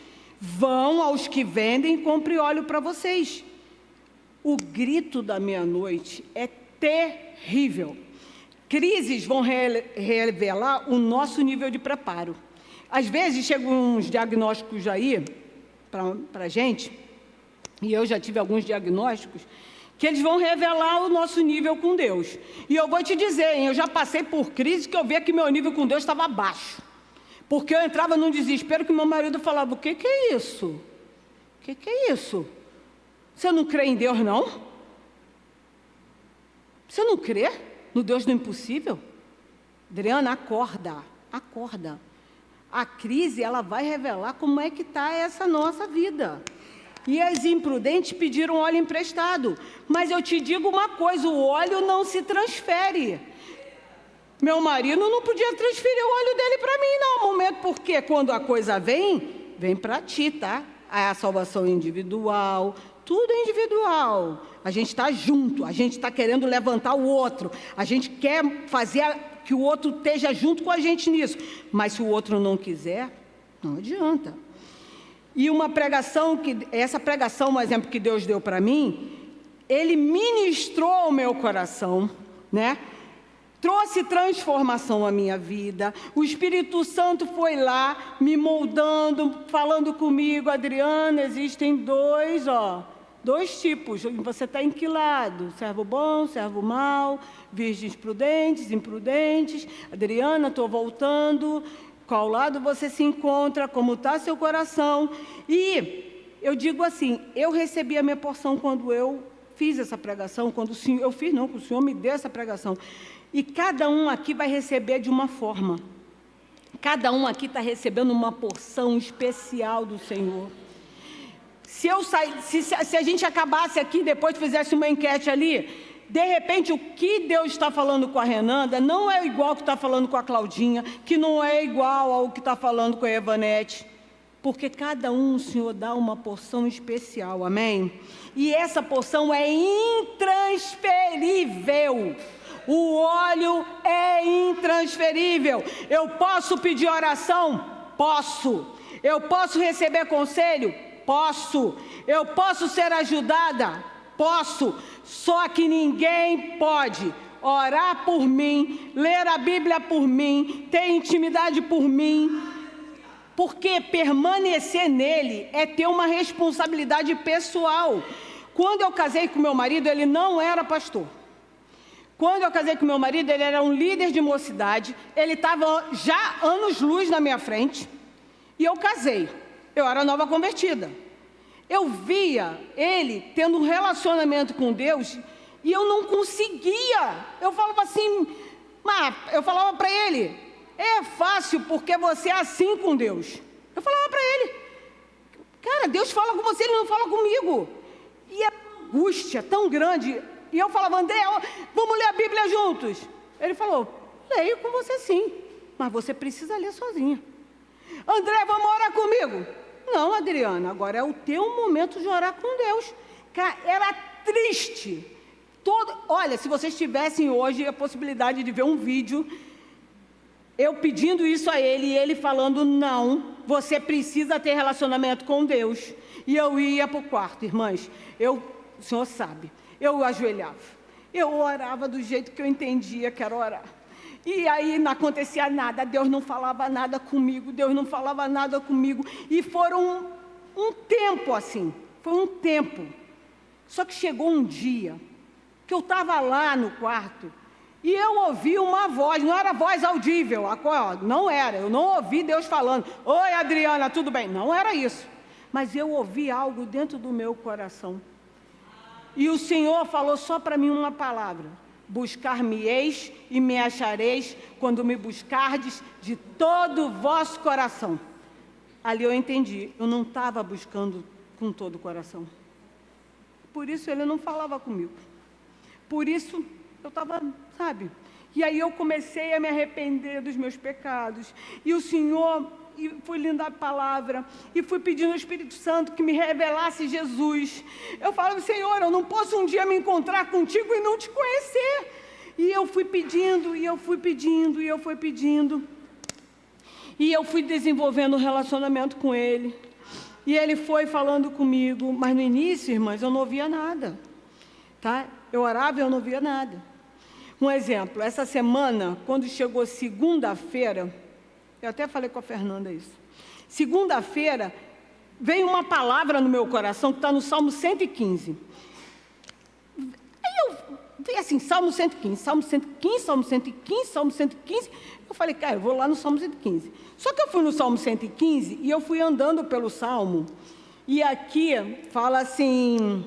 Vão aos que vendem e compre óleo para vocês. O grito da meia-noite é terrível. Crises vão revelar o nosso nível de preparo. Às vezes chegam uns diagnósticos aí para a gente, e eu já tive alguns diagnósticos, que eles vão revelar o nosso nível com Deus. E eu vou te dizer, eu já passei por crise que eu via que meu nível com Deus estava baixo. Porque eu entrava num desespero que meu marido falava, o que é isso? O que é isso? Você não crê em Deus, não? Você não crê no Deus do impossível? Adriana, acorda. A crise, ela vai revelar como é que está essa nossa vida. E as imprudentes pediram óleo emprestado. Mas eu te digo uma coisa, o óleo não se transfere. Meu marido não podia transferir o óleo dele para mim, não, momento, porque quando a coisa vem para ti, tá? A salvação individual, tudo é individual. A gente está junto, a gente está querendo levantar o outro, a gente quer fazer que o outro esteja junto com a gente nisso. Mas se o outro não quiser, não adianta. E uma pregação, essa pregação, um exemplo que Deus deu para mim, Ele ministrou ao meu coração, né? Trouxe transformação à minha vida. O Espírito Santo foi lá, me moldando, falando comigo, Adriana, existem dois tipos. Você está em que lado? Servo bom, servo mau, virgens prudentes, imprudentes. Adriana, estou voltando. Qual lado você se encontra? Como está seu coração? E eu digo assim, eu recebi a minha porção quando eu fiz essa pregação, quando o Senhor, o Senhor me deu essa pregação. E cada um aqui vai receber de uma forma. Cada um aqui está recebendo uma porção especial do Senhor. Se a gente acabasse aqui, depois fizesse uma enquete ali, de repente o que Deus está falando com a Renanda não é igual ao que está falando com a Claudinha, que não é igual ao que está falando com a Evanete. Porque cada um, o Senhor dá uma porção especial, amém? E essa porção é intransferível. O óleo é intransferível. Eu posso pedir oração? Posso. Eu posso receber conselho? Posso. Eu posso ser ajudada? Posso. Só que ninguém pode orar por mim, ler a Bíblia por mim, ter intimidade por mim, porque permanecer nele é ter uma responsabilidade pessoal. Quando eu casei com meu marido, ele não era pastor. Quando eu casei com meu marido, ele era um líder de mocidade, ele estava já anos-luz na minha frente, e eu casei. Eu era nova convertida. Eu via ele tendo um relacionamento com Deus, e eu não conseguia. Eu falava assim, eu falava para ele, é fácil porque você é assim com Deus. Eu falava para ele, cara, Deus fala com você, Ele não fala comigo. E a angústia tão grande, E eu falava, André, vamos ler a Bíblia juntos. Ele falou, leio com você sim, mas você precisa ler sozinha. André, vamos orar comigo? Não, Adriana, agora é o teu momento de orar com Deus. Cara, era triste. Olha, se vocês tivessem hoje a possibilidade de ver um vídeo, eu pedindo isso a ele e ele falando, não, você precisa ter relacionamento com Deus. E eu ia para o quarto, irmãs, o senhor sabe, eu ajoelhava, eu orava do jeito que eu entendia que era orar. E aí não acontecia nada, Deus não falava nada comigo, e foram um tempo assim, foi um tempo. Só que chegou um dia que eu estava lá no quarto e eu ouvi uma voz, não era voz audível, não era, eu não ouvi Deus falando, oi Adriana, tudo bem? Não era isso, mas eu ouvi algo dentro do meu coração. E o Senhor falou só para mim uma palavra, buscar-me-eis e me achareis quando me buscardes de todo o vosso coração. Ali eu entendi, eu não estava buscando com todo o coração. Por isso ele não falava comigo. Por isso eu estava, sabe? E aí eu comecei a me arrepender dos meus pecados. E o Senhor, e fui lendo a palavra, e fui pedindo ao Espírito Santo que me revelasse Jesus. Eu falava, Senhor, eu não posso um dia me encontrar contigo e não te conhecer. E eu fui pedindo, e eu fui pedindo, e eu fui pedindo. E eu fui desenvolvendo um relacionamento com Ele. E Ele foi falando comigo, mas no início, irmãs, eu não ouvia nada. Tá? Eu orava e eu não via nada. Um exemplo, essa semana, quando chegou segunda-feira, eu até falei com a Fernanda isso. Segunda-feira, veio uma palavra no meu coração que está no Salmo 115. Aí eu vi assim, Salmo 115, Salmo 115, Salmo 115, Salmo 115. Eu falei, cara, eu vou lá no Salmo 115. Só que eu fui no Salmo 115 e eu fui andando pelo Salmo. E aqui fala assim,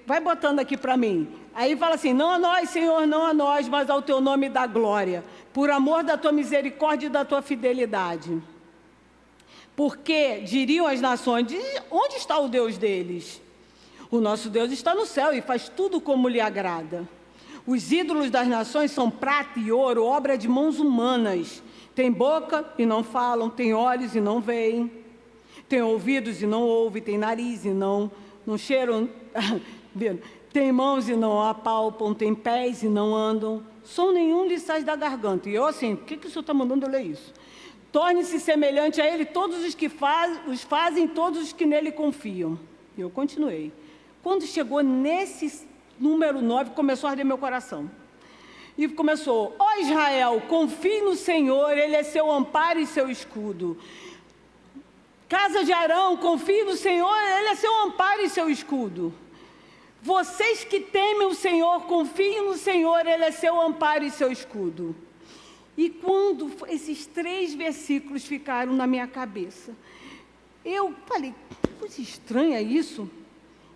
vai botando aqui para mim. Aí fala assim, não a nós, Senhor, não a nós, mas ao teu nome dá glória, por amor da tua misericórdia e da tua fidelidade. Porque diriam as nações, onde está o Deus deles? O nosso Deus está no céu e faz tudo como lhe agrada. Os ídolos das nações são prata e ouro, obra de mãos humanas. Tem boca e não falam, tem olhos e não veem, tem ouvidos e não ouvem, tem nariz e não cheiram, tem mãos e não apalpam, tem pés e não andam, som nenhum lhe sai da garganta. E eu assim, por que o senhor está mandando eu ler isso? Torne-se semelhante a ele todos os que fazem, todos os que nele confiam. E eu continuei. Quando chegou nesse número 9, começou a arder meu coração. E começou, ó Israel, confie no Senhor, Ele é seu amparo e seu escudo. Casa de Arão, confie no Senhor, Ele é seu amparo e seu escudo. Vocês que temem o Senhor, confiem no Senhor, Ele é seu amparo e seu escudo. E quando esses 3 versículos ficaram na minha cabeça, eu falei, que coisa estranha isso.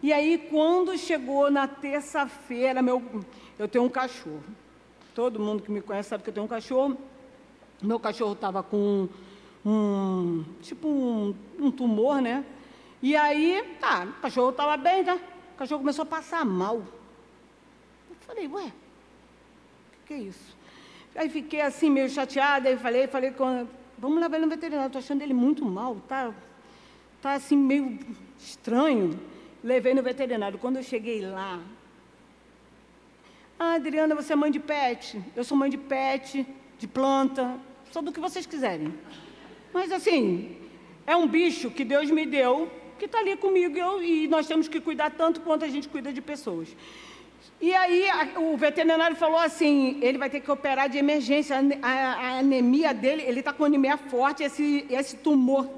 E aí, quando chegou na terça-feira, eu tenho um cachorro. Todo mundo que me conhece sabe que eu tenho um cachorro. Meu cachorro estava com um tumor, né? E aí, o cachorro estava bem, tá? O cachorro começou a passar mal. Eu falei, ué, o que é isso? Aí fiquei assim, meio chateada, aí falei vamos levar ele no veterinário, estou achando ele muito mal, tá assim, meio estranho. Levei no veterinário. Quando eu cheguei lá, Adriana, você é mãe de pet? Eu sou mãe de pet, de planta, só do que vocês quiserem. Mas assim, é um bicho que Deus me deu, que está ali comigo, e nós temos que cuidar tanto quanto a gente cuida de pessoas. E aí o veterinário falou assim, ele vai ter que operar de emergência, a anemia dele, ele está com anemia forte, esse tumor,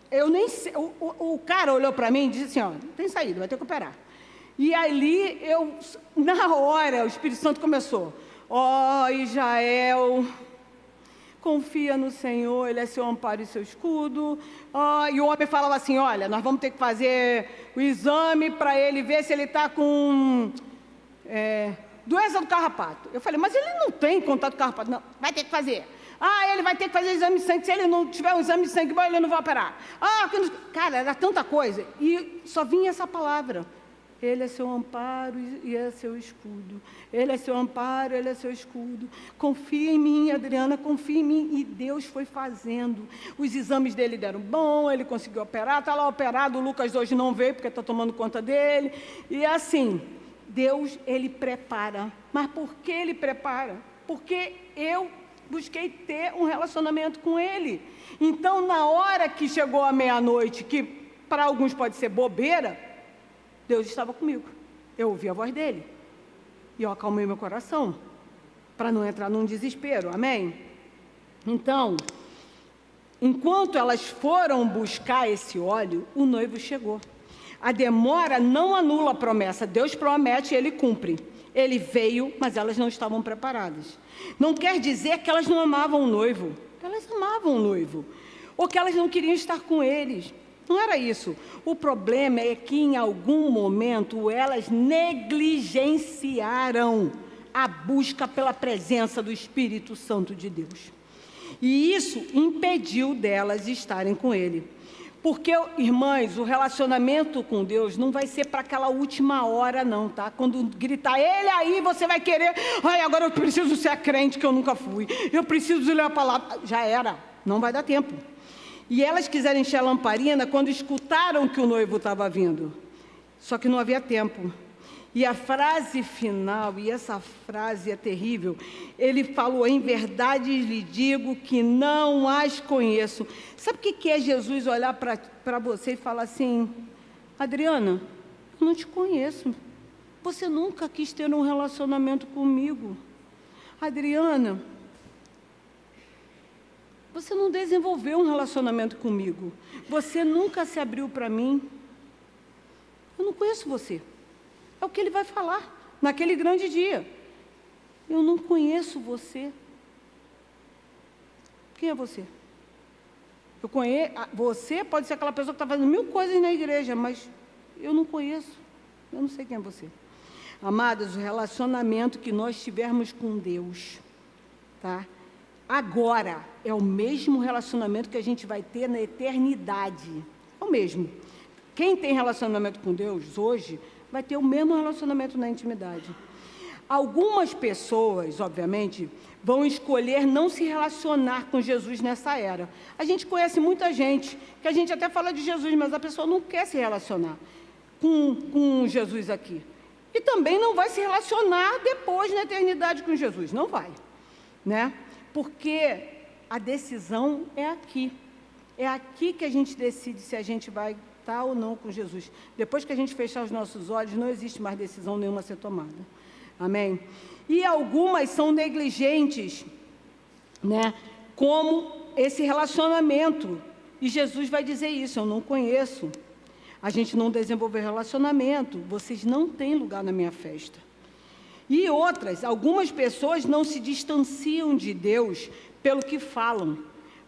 eu nem sei, o cara olhou para mim e disse assim, ó, não tem saída, vai ter que operar. E ali, na hora, o Espírito Santo começou, ó Israel, confia no Senhor, Ele é seu amparo e seu escudo. E o homem falava assim, olha, nós vamos ter que fazer o exame para ele ver se ele está com doença do carrapato. Eu falei, mas ele não tem contato com carrapato. Não, vai ter que fazer. Ele vai ter que fazer exame de sangue, se ele não tiver um exame de sangue bom, ele não vai operar. Cara, era tanta coisa, e só vinha essa palavra. Ele é seu amparo e é seu escudo. Ele é seu amparo, Ele é seu escudo. Confia em mim, Adriana, confia em mim. E Deus foi fazendo. Os exames dele deram bom, ele conseguiu operar, está lá operado. O Lucas hoje não veio porque está tomando conta dele. E assim, Deus, Ele prepara. Mas por que Ele prepara? Porque eu busquei ter um relacionamento com Ele. Então, na hora que chegou a meia-noite, que para alguns pode ser bobeira, Deus estava comigo. Eu ouvi a voz dele. E eu acalmei meu coração, para não entrar num desespero. Amém? Então, enquanto elas foram buscar esse óleo, o noivo chegou. A demora não anula a promessa. Deus promete e Ele cumpre. Ele veio, mas elas não estavam preparadas. Não quer dizer que elas não amavam o noivo. Elas amavam o noivo. Ou que elas não queriam estar com eles. Não era isso. O problema é que em algum momento elas negligenciaram a busca pela presença do Espírito Santo de Deus. E isso impediu delas estarem com Ele. Porque, irmãs, o relacionamento com Deus não vai ser para aquela última hora, não, tá? Quando gritar Ele aí, você vai querer, ai, agora eu preciso ser crente que eu nunca fui. Eu preciso ler a palavra. Já era, não vai dar tempo. E elas quiseram encher a lamparina quando escutaram que o noivo estava vindo. Só que não havia tempo. E a frase final, e essa frase é terrível, ele falou, em verdade lhe digo que não as conheço. Sabe o que é Jesus olhar para você e falar assim, Adriana, eu não te conheço. Você nunca quis ter um relacionamento comigo. Adriana, você não desenvolveu um relacionamento comigo. Você nunca se abriu para mim. Eu não conheço você. É o que ele vai falar naquele grande dia. Eu não conheço você. Quem é você? Eu conheço. Você pode ser aquela pessoa que está fazendo 1000 coisas na igreja, mas eu não conheço. Eu não sei quem é você. Amadas, o relacionamento que nós tivermos com Deus, tá? Agora, é o mesmo relacionamento que a gente vai ter na eternidade. É o mesmo. Quem tem relacionamento com Deus hoje, vai ter o mesmo relacionamento na intimidade. Algumas pessoas, obviamente, vão escolher não se relacionar com Jesus nessa era. A gente conhece muita gente, que a gente até fala de Jesus, mas a pessoa não quer se relacionar com Jesus aqui. E também não vai se relacionar depois na eternidade com Jesus. Não vai, né? Porque a decisão é aqui. É aqui que a gente decide se a gente vai estar ou não com Jesus. Depois que a gente fechar os nossos olhos, não existe mais decisão nenhuma a ser tomada. Amém? E algumas são negligentes, né? Como esse relacionamento. E Jesus vai dizer isso, eu não conheço. A gente não desenvolveu relacionamento. Vocês não têm lugar na minha festa. E outras, algumas pessoas não se distanciam de Deus pelo que falam,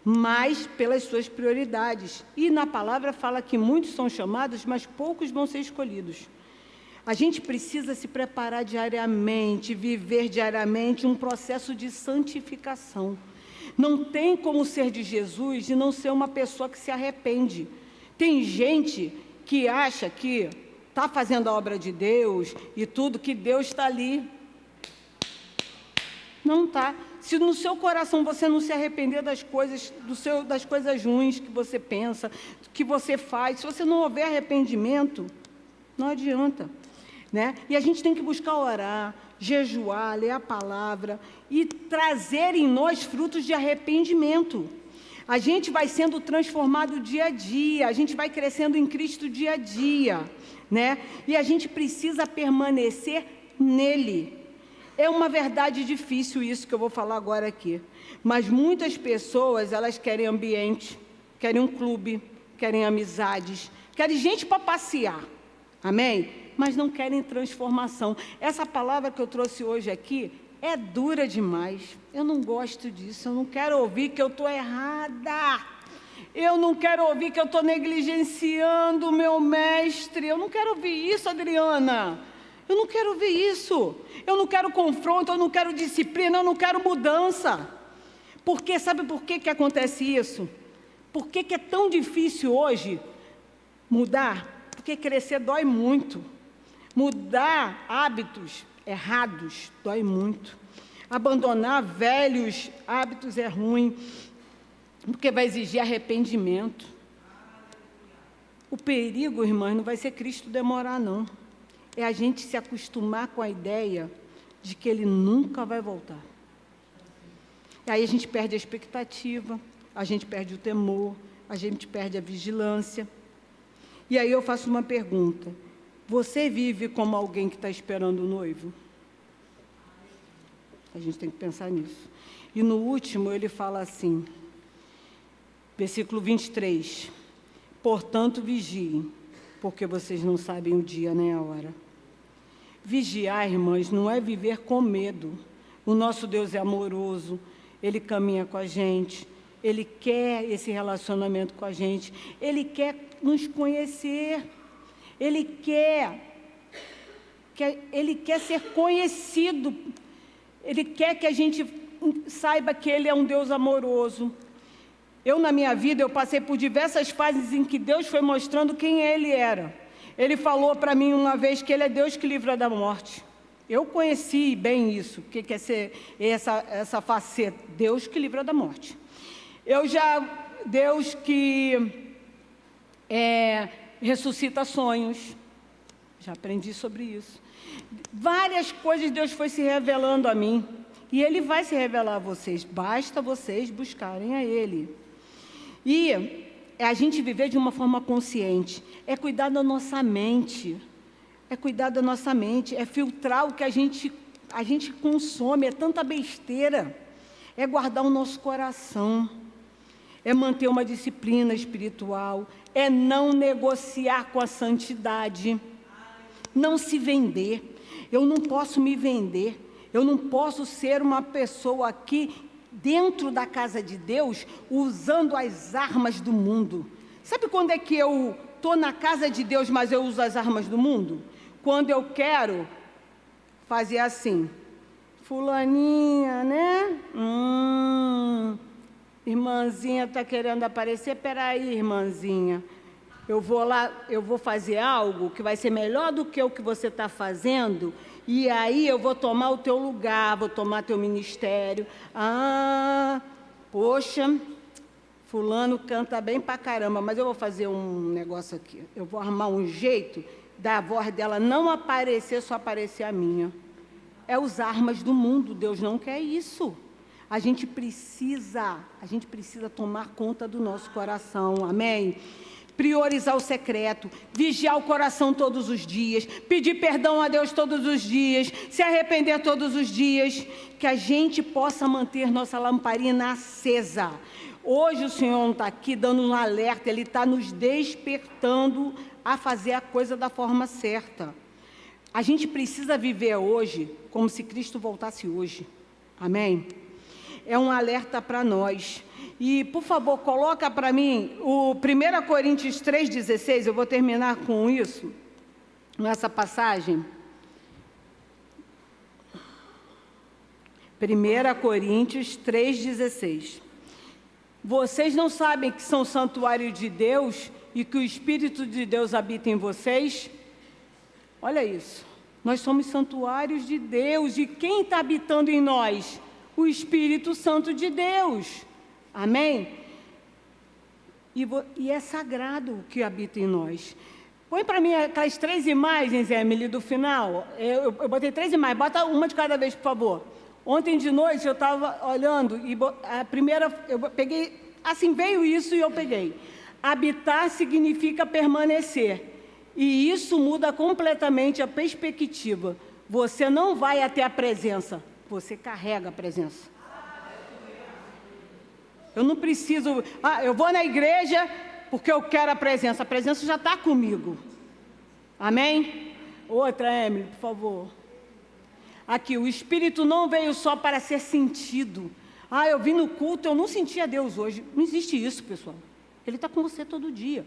mas pelas suas prioridades. E na palavra fala que muitos são chamados, mas poucos vão ser escolhidos. A gente precisa se preparar diariamente, viver diariamente um processo de santificação. Não tem como ser de Jesus e não ser uma pessoa que se arrepende. Tem gente que acha que está fazendo a obra de Deus e tudo, que Deus está ali. Não está. Se no seu coração você não se arrepender das coisas, das coisas ruins que você pensa, que você faz, se você não houver arrependimento, não adianta, né? E a gente tem que buscar orar, jejuar, ler a palavra e trazer em nós frutos de arrependimento. A gente vai sendo transformado dia a dia, a gente vai crescendo em Cristo dia a dia, né? E a gente precisa permanecer nele. É uma verdade difícil isso que eu vou falar agora aqui. Mas muitas pessoas, elas querem ambiente, querem um clube, querem amizades, querem gente para passear. Amém? Mas não querem transformação. Essa palavra que eu trouxe hoje aqui é dura demais. Eu não gosto disso. Eu não quero ouvir que eu estou errada. Eu não quero ouvir que eu estou negligenciando o meu mestre. Eu não quero ouvir isso, Adriana. Eu não quero ouvir isso. Eu não quero confronto, eu não quero disciplina, eu não quero mudança. Porque, sabe por que acontece isso? Por que é tão difícil hoje mudar? Porque crescer dói muito. Mudar hábitos errados dói muito. Abandonar velhos hábitos é ruim, porque vai exigir arrependimento. O perigo, irmãs, não vai ser Cristo demorar, não. É a gente se acostumar com a ideia de que Ele nunca vai voltar. Aí a gente perde a expectativa, a gente perde o temor, a gente perde a vigilância. E aí eu faço uma pergunta: você vive como alguém que está esperando o noivo? A gente tem que pensar nisso. E no último ele fala assim, versículo 23, portanto vigiem, porque vocês não sabem o dia nem a hora. Vigiar, irmãs, não é viver com medo. O nosso Deus é amoroso, Ele caminha com a gente, Ele quer esse relacionamento com a gente, Ele quer nos conhecer, Ele quer ser conhecido, Ele quer que a gente saiba que Ele é um Deus amoroso. Eu, na minha vida, eu passei por diversas fases em que Deus foi mostrando quem Ele era. Ele falou para mim uma vez que Ele é Deus que livra da morte. Eu conheci bem isso, o que é ser essa faceta, Deus que livra da morte. Deus que ressuscita sonhos, já aprendi sobre isso. Várias coisas Deus foi se revelando a mim, e Ele vai se revelar a vocês, basta vocês buscarem a Ele. E é a gente viver de uma forma consciente, é cuidar da nossa mente, é filtrar o que a gente consome, é tanta besteira, é guardar o nosso coração, é manter uma disciplina espiritual, é não negociar com a santidade, não se vender. Eu não posso me vender, eu não posso ser uma pessoa aqui dentro da casa de Deus usando as armas do mundo. Sabe quando é que eu estou na casa de Deus, mas eu uso as armas do mundo? Quando eu quero fazer assim, fulaninha, né? Irmãzinha está querendo aparecer, peraí, irmãzinha, eu vou lá, eu vou fazer algo que vai ser melhor do que o que você está fazendo, e aí eu vou tomar o teu lugar, vou tomar teu ministério. Poxa, fulano canta bem pra caramba, mas eu vou fazer um negócio aqui, eu vou arrumar um jeito da voz dela não aparecer, só aparecer a minha. É as armas do mundo, Deus não quer isso. A gente precisa tomar conta do nosso coração, amém? Priorizar o secreto, vigiar o coração todos os dias, pedir perdão a Deus todos os dias, se arrepender todos os dias, que a gente possa manter nossa lamparina acesa. Hoje o Senhor não está aqui dando um alerta, Ele está nos despertando a fazer a coisa da forma certa. A gente precisa viver hoje como se Cristo voltasse hoje, amém? É um alerta para nós. E, por favor, coloca para mim o 1 Coríntios 3,16, eu vou terminar com isso, nessa passagem. 1 Coríntios 3,16. Vocês não sabem que são santuário de Deus e que o Espírito de Deus habita em vocês? Olha isso. Nós somos santuários de Deus. E quem está habitando em nós? O Espírito Santo de Deus. Amém? E é sagrado o que habita em nós. Põe para mim aquelas 3 imagens, Emily, do final. Eu botei 3 imagens. Bota uma de cada vez, por favor. Ontem de noite eu estava olhando e a primeira, eu peguei, assim veio isso e eu peguei. Habitar significa permanecer. E isso muda completamente a perspectiva. Você não vai até a presença, você carrega a presença. Eu não preciso, eu vou na igreja porque eu quero a presença já está comigo. Amém? Outra, Emily, por favor. Aqui, o Espírito não veio só para ser sentido. Eu vim no culto, eu não senti a Deus hoje. Não existe isso, pessoal. Ele está com você todo dia.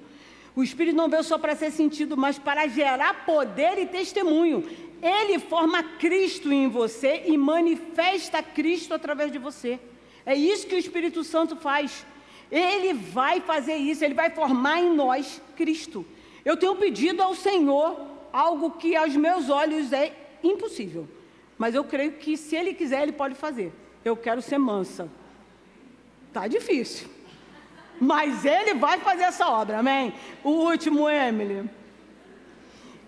O Espírito não veio só para ser sentido, mas para gerar poder e testemunho. Ele forma Cristo em você e manifesta Cristo através de você. É isso que o Espírito Santo faz. Ele vai fazer isso, Ele vai formar em nós Cristo. Eu tenho pedido ao Senhor algo que aos meus olhos é impossível. Mas eu creio que se Ele quiser, Ele pode fazer. Eu quero ser mansa. Tá difícil. Mas Ele vai fazer essa obra, amém? O último, Emily.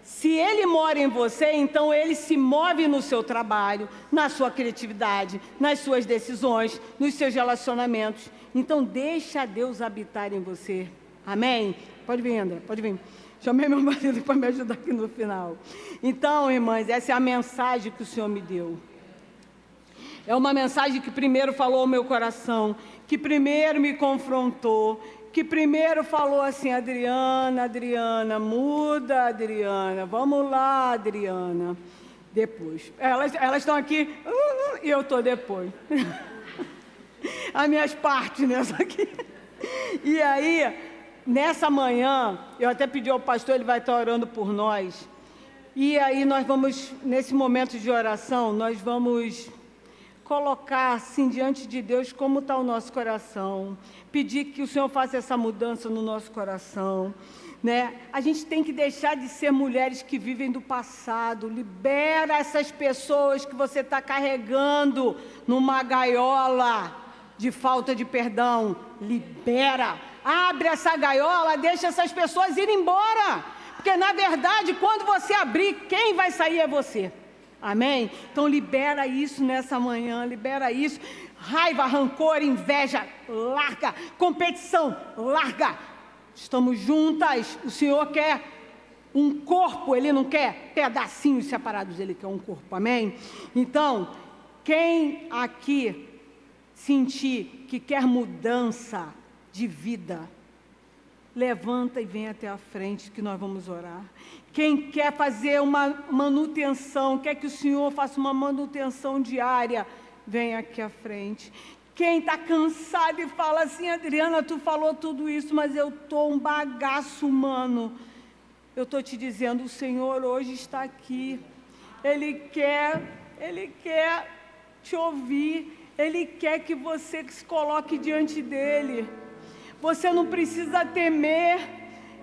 Se Ele mora em você, então Ele se move no seu trabalho, na sua criatividade, nas suas decisões, nos seus relacionamentos. Então deixa Deus habitar em você. Amém? Pode vir, André, pode vir. Chamei meu marido para me ajudar aqui no final. Então, irmãs, essa é a mensagem que o Senhor me deu. É uma mensagem que primeiro falou ao meu coração, que primeiro me confrontou, que primeiro falou assim: Adriana, muda, Adriana, vamos lá, Adriana. Depois, elas estão aqui e eu estou depois. As minhas partes nessa aqui. E aí, nessa manhã, eu até pedi ao pastor, ele vai estar orando por nós. E aí nós vamos, nesse momento de oração, nós vamos colocar assim diante de Deus como está o nosso coração, pedir que o Senhor faça essa mudança no nosso coração, né? A gente tem que deixar de ser mulheres que vivem do passado. Libera essas pessoas que você está carregando numa gaiola de falta de perdão. Libera, abre essa gaiola, deixa essas pessoas irem embora, porque na verdade quando você abrir, quem vai sair é você. Amém? Então libera isso nessa manhã, libera isso. Raiva, rancor, inveja, larga. Competição, larga. Estamos juntas. O Senhor quer um corpo, Ele não quer pedacinhos separados, Ele quer um corpo. Amém? Então, quem aqui sentir que quer mudança de vida, levanta e vem até a frente que nós vamos orar. Quem quer fazer uma manutenção, quer que o Senhor faça uma manutenção diária, vem aqui à frente. Quem está cansado e fala assim: Adriana, tu falou tudo isso, mas eu estou um bagaço humano. Eu estou te dizendo, o Senhor hoje está aqui. Ele quer te ouvir. Ele quer que você se coloque diante dEle. Você não precisa temer.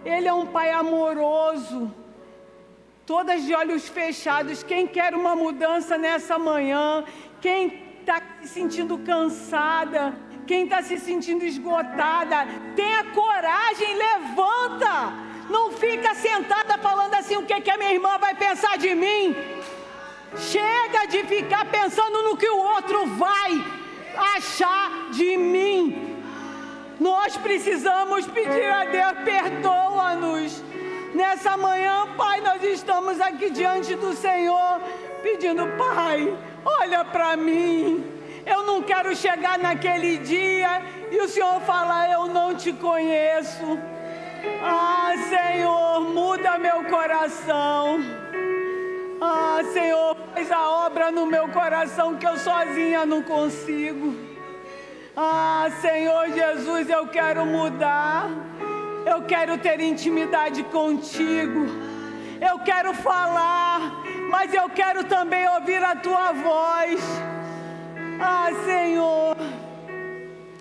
Ele é um Pai amoroso. Todas de olhos fechados. Quem quer uma mudança nessa manhã? Quem está se sentindo cansada? Quem está se sentindo esgotada? Tenha coragem, levanta. Não fica sentada falando assim: o que a minha irmã vai pensar de mim? Chega de ficar pensando no que o outro vai achar de mim. Nós precisamos pedir a Deus: perdoa-nos. Nessa manhã, Pai, nós estamos aqui diante do Senhor, pedindo: Pai, olha para mim. Eu não quero chegar naquele dia e o Senhor fala: eu não te conheço. Ah, Senhor, muda meu coração. Ah, Senhor, faz a obra no meu coração que eu sozinha não consigo. Ah, Senhor Jesus, eu quero mudar. Eu quero ter intimidade contigo. Eu quero falar, mas eu quero também ouvir a tua voz. Ah, Senhor,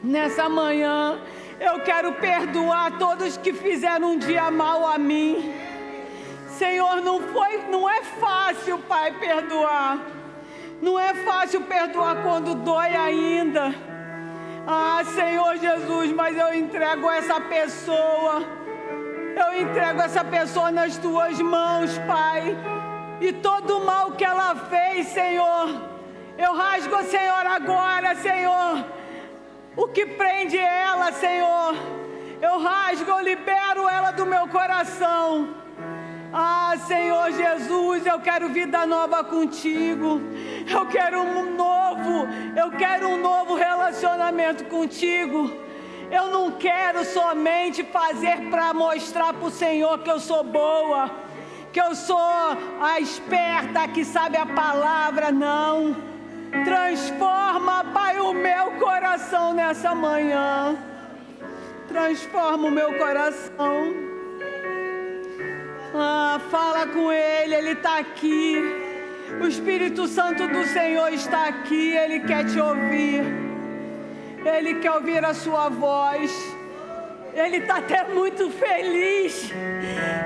nessa manhã eu quero perdoar todos que fizeram um dia mal a mim. Senhor, não é fácil, Pai, perdoar. Não é fácil perdoar quando dói ainda. Ah, Senhor Jesus, mas eu entrego essa pessoa. Eu entrego essa pessoa nas tuas mãos, Pai. E todo o mal que ela fez, Senhor, eu rasgo, Senhor, agora, Senhor, o que prende ela, Senhor. Eu rasgo, eu libero ela do meu coração. Ah, Senhor Jesus, eu quero vida nova contigo. Eu quero um novo relacionamento contigo. Eu não quero somente fazer para mostrar para o Senhor que eu sou boa, que eu sou a esperta que sabe a palavra, não. Transforma, Pai, o meu coração nessa manhã. Transforma o meu coração. Ah, fala com Ele, Ele está aqui. O Espírito Santo do Senhor está aqui, Ele quer te ouvir. Ele quer ouvir a sua voz. Ele está até muito feliz,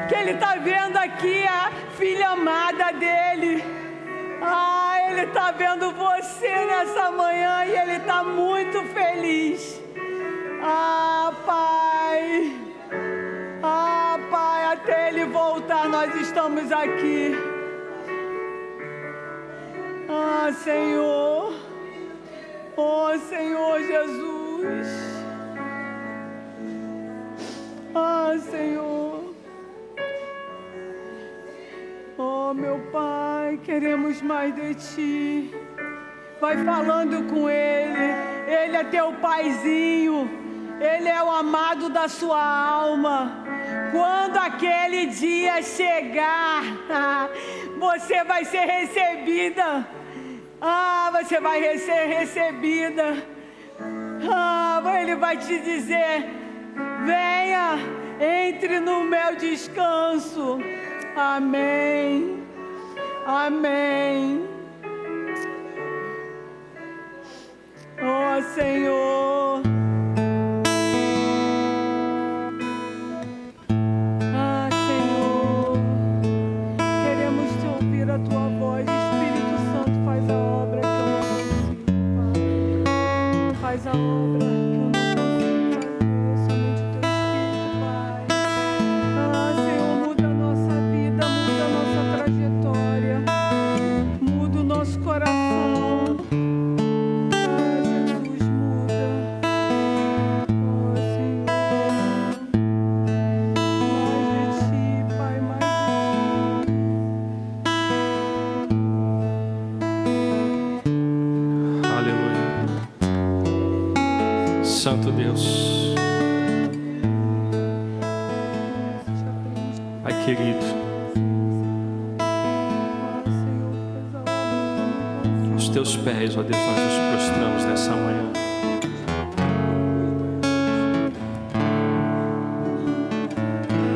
que ele está vendo aqui a filha amada dele. Ele está vendo você nessa manhã e ele está muito feliz. Pai. Pai, até ele voltar, nós estamos aqui. Senhor. Senhor Jesus. Senhor. Meu Pai, queremos mais de Ti. Vai falando com Ele. Ele é teu paizinho. Ele é o amado da sua alma. Quando aquele dia chegar, você vai ser recebida. Você vai ser recebida. Ele vai te dizer: venha, entre no meu descanso. Amém. Amém. Senhor. Senhor. Queremos te ouvir a tua voz. Espírito Santo, faz a obra que eu não consigo, Pai. Faz a obra que eu não consigo fazer. Somente o teu Espírito, Pai. Senhor, muda a nossa vida, muda a nossa trajetória, muda o nosso coração. Jesus, muda. Senhor, mais de Ti, Pai, mais de Ti. Aleluia. Santo Deus. Pai querido, aos teus pés, ó Deus, nós nos prostramos nessa manhã.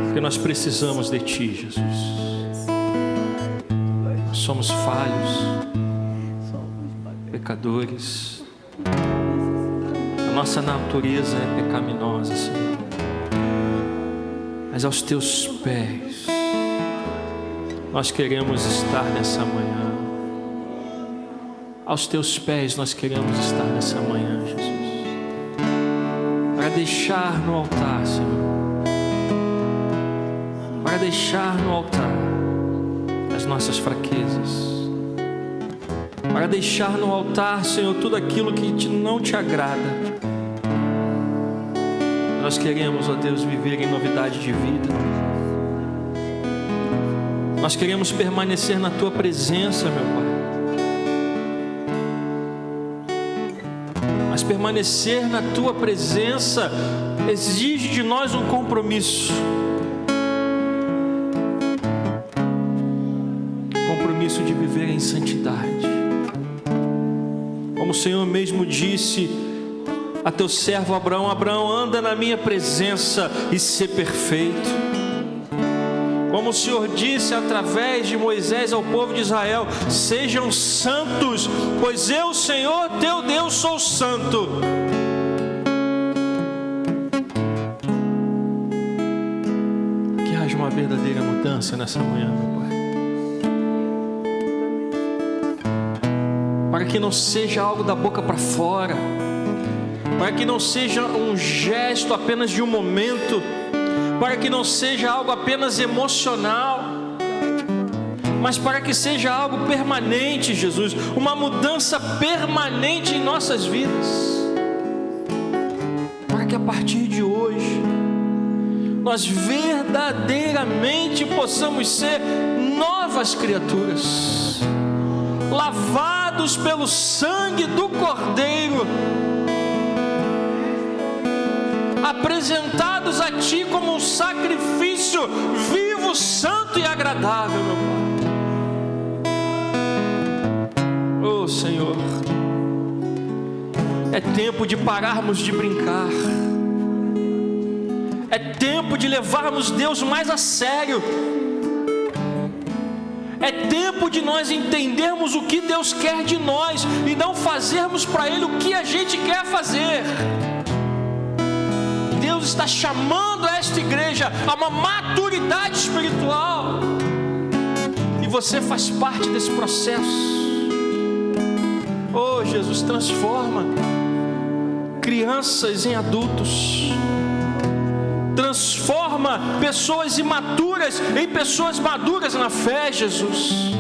Porque nós precisamos de Ti, Jesus. Nós somos falhos, pecadores. A nossa natureza é pecaminosa, Senhor. Mas aos teus pés nós queremos estar nessa manhã. Aos teus pés nós queremos estar nessa manhã, Jesus, para deixar no altar, Senhor, para deixar no altar as nossas fraquezas, para deixar no altar, Senhor, tudo aquilo que não te agrada. Nós queremos, ó Deus, viver em novidade de vida. Nós queremos permanecer na Tua presença, meu Pai. Mas permanecer na Tua presença exige de nós um compromisso. Compromisso de viver em santidade. Como o Senhor mesmo disse a teu servo Abraão: Abraão, anda na minha presença e ser perfeito. Como o Senhor disse através de Moisés ao povo de Israel: sejam santos, pois eu, Senhor teu Deus, sou santo. Que haja uma verdadeira mudança nessa manhã, meu Pai. Para que não seja algo da boca para fora, para que não seja um gesto apenas de um momento, para que não seja algo apenas emocional, mas para que seja algo permanente, Jesus, uma mudança permanente em nossas vidas, para que a partir de hoje nós verdadeiramente possamos ser novas criaturas, lavados pelo sangue do Cordeiro, apresentados a Ti como um sacrifício vivo, santo e agradável, meu Pai. Oh Senhor, é tempo de pararmos de brincar, é tempo de levarmos Deus mais a sério, é tempo de nós entendermos o que Deus quer de nós e não fazermos para Ele o que a gente quer fazer. Deus está chamando esta igreja a uma maturidade espiritual. E você faz parte desse processo. Oh, Jesus, transforma crianças em adultos. Transforma pessoas imaturas em pessoas maduras na fé, Jesus.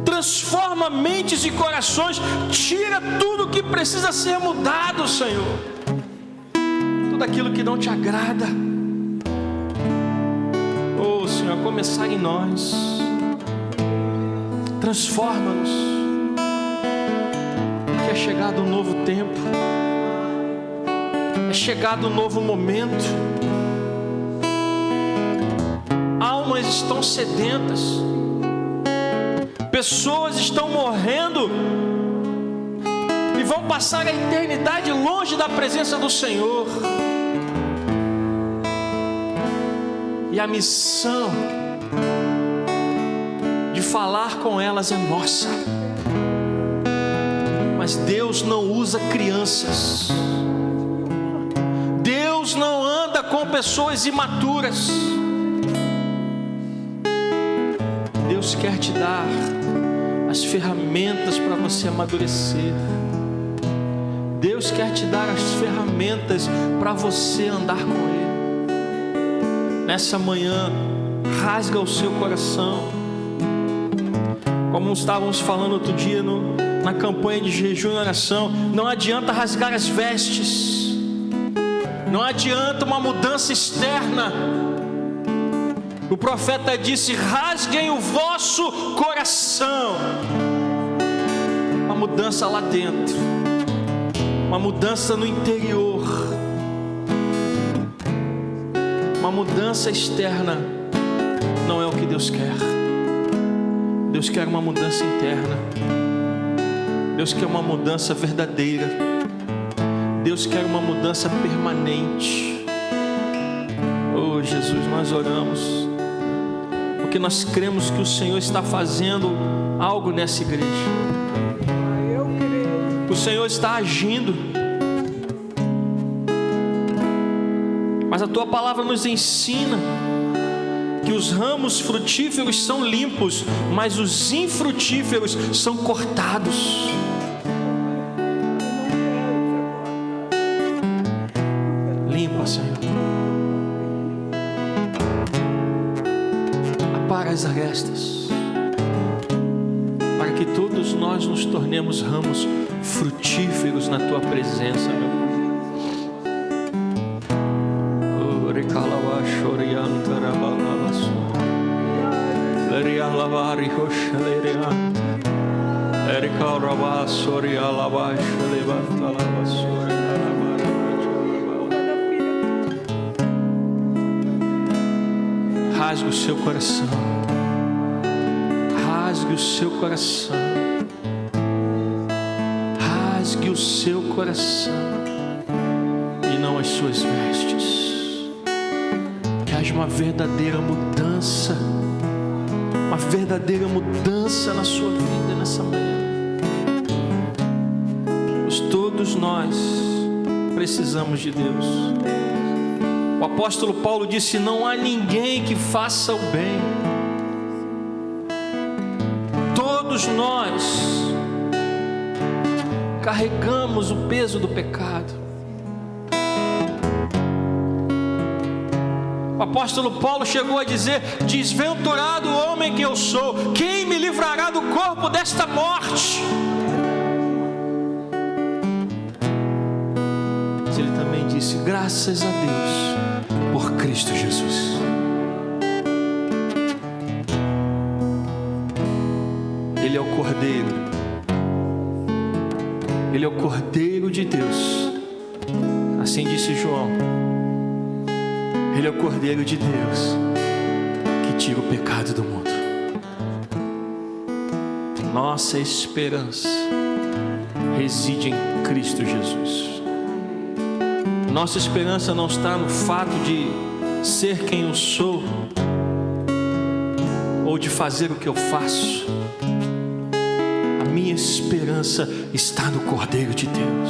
Transforma mentes e corações. Tira tudo que precisa ser mudado, Senhor. Tudo aquilo que não te agrada. Oh, Senhor, a começar em nós. Transforma-nos. Que é chegado um novo tempo. É chegado um novo momento. Almas estão sedentas. Pessoas estão morrendo e vão passar a eternidade longe da presença do Senhor. E a missão de falar com elas é nossa. Mas Deus não usa crianças. Deus não anda com pessoas imaturas. Deus quer te dar as ferramentas para você amadurecer. Deus quer te dar as ferramentas para você andar com Ele. Nessa manhã, rasga o seu coração. Como estávamos falando outro dia na campanha de jejum e oração, não adianta rasgar as vestes. Não adianta uma mudança externa. O profeta disse: rasguem o vosso coração. Uma mudança lá dentro, uma mudança no interior, uma mudança externa não é o que Deus quer. Deus quer uma mudança interna. Deus quer uma mudança verdadeira. Deus quer uma mudança permanente. Oh, Jesus, nós oramos porque nós cremos que o Senhor está fazendo algo nessa igreja. O Senhor está agindo. Mas a Tua palavra nos ensina que os ramos frutíferos são limpos, mas os infrutíferos são cortados. Limpa, Senhor. Apara as arestas, para que todos nós nos tornemos ramos frutíferos na Tua presença, meu Pai. Rasgue o seu coração. Rasgue o seu coração. Rasgue o seu coração e não as suas vestes. Que haja uma verdadeira mudança. Uma verdadeira mudança na sua vida nessa manhã. Pois todos nós precisamos de Deus. O apóstolo Paulo disse: não há ninguém que faça o bem. Todos nós carregamos o peso do pecado. O apóstolo Paulo chegou a dizer: desventurado o homem que eu sou, quem me livrará do corpo desta morte? Ele também disse: graças a Deus por Cristo Jesus. Ele é o Cordeiro. Ele é o Cordeiro de Deus. Assim disse João. Ele é o Cordeiro de Deus que tira o pecado do mundo. Nossa esperança reside em Cristo Jesus. Nossa esperança não está no fato de ser quem eu sou ou de fazer o que eu faço. A minha esperança está no Cordeiro de Deus.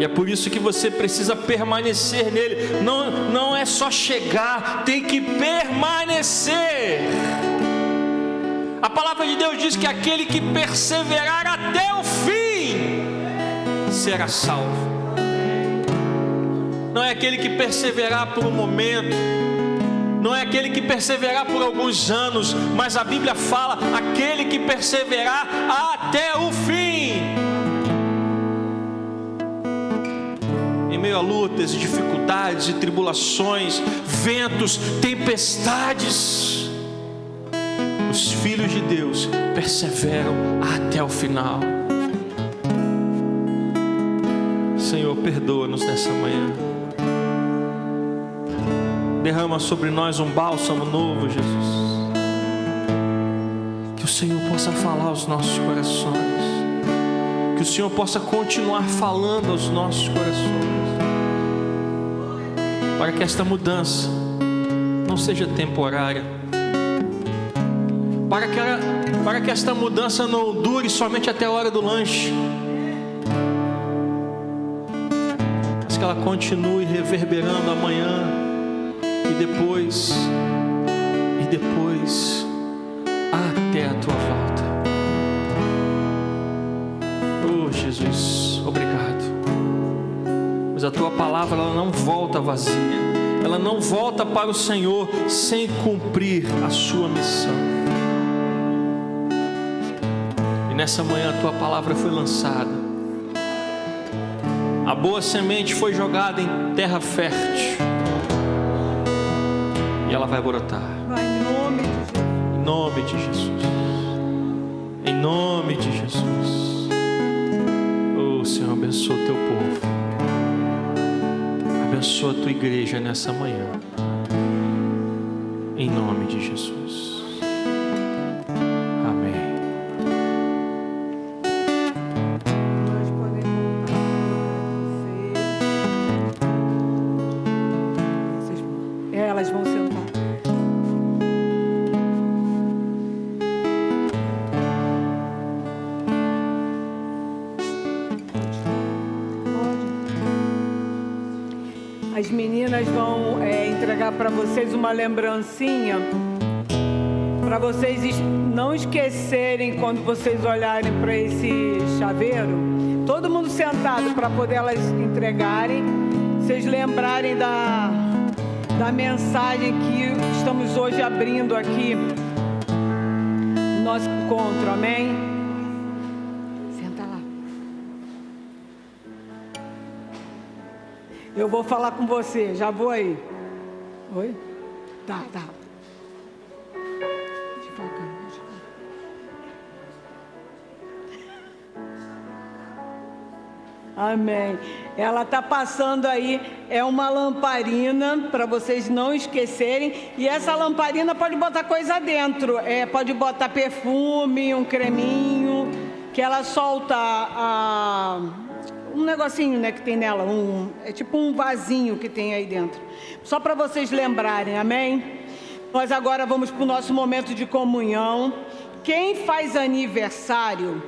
E é por isso que você precisa permanecer nele. Não é só chegar, tem que permanecer. A palavra de Deus diz que aquele que perseverar até o fim será salvo. Não é aquele que perseverar por um momento, não é aquele que perseverar por alguns anos, mas a Bíblia fala, aquele que perseverar até o fim. Em meio a lutas, dificuldades e tribulações, ventos, tempestades, os filhos de Deus perseveram até o final. Senhor, perdoa-nos nessa manhã. Derrama sobre nós um bálsamo novo, Jesus. Que o Senhor possa falar aos nossos corações. Que o Senhor possa continuar falando aos nossos corações. Para que esta mudança não seja temporária. Para que esta mudança não dure somente até a hora do lanche. Mas que ela continue reverberando amanhã. E depois, até a tua volta. Oh Jesus, obrigado. Mas a tua palavra, ela não volta vazia. Ela não volta para o Senhor sem cumprir a sua missão. E nessa manhã a tua palavra foi lançada. A boa semente foi jogada em terra fértil. E ela vai brotar. Vai, em nome de Jesus. Em nome de Jesus. Em nome de Jesus. Oh Senhor, abençoa o teu povo. Abençoa a tua igreja nessa manhã. Em nome de Jesus. Amém. Nós podemos voltar. Elas vão sentar. As meninas vão entregar para vocês uma lembrancinha, para vocês não esquecerem quando vocês olharem para esse chaveiro. Todo mundo sentado para poder elas entregarem. Vocês lembrarem da mensagem que estamos hoje abrindo aqui no nosso encontro, amém? Senta lá. Eu vou falar com você, já vou aí. Oi? Tá. Devagar. Amém. Ela está passando aí, é uma lamparina para vocês não esquecerem. E essa lamparina pode botar coisa dentro. Pode botar perfume, um creminho, que ela solta um negocinho, né, que tem nela. É tipo um vasinho que tem aí dentro. Só para vocês lembrarem, amém? Nós agora vamos para o nosso momento de comunhão. Quem faz aniversário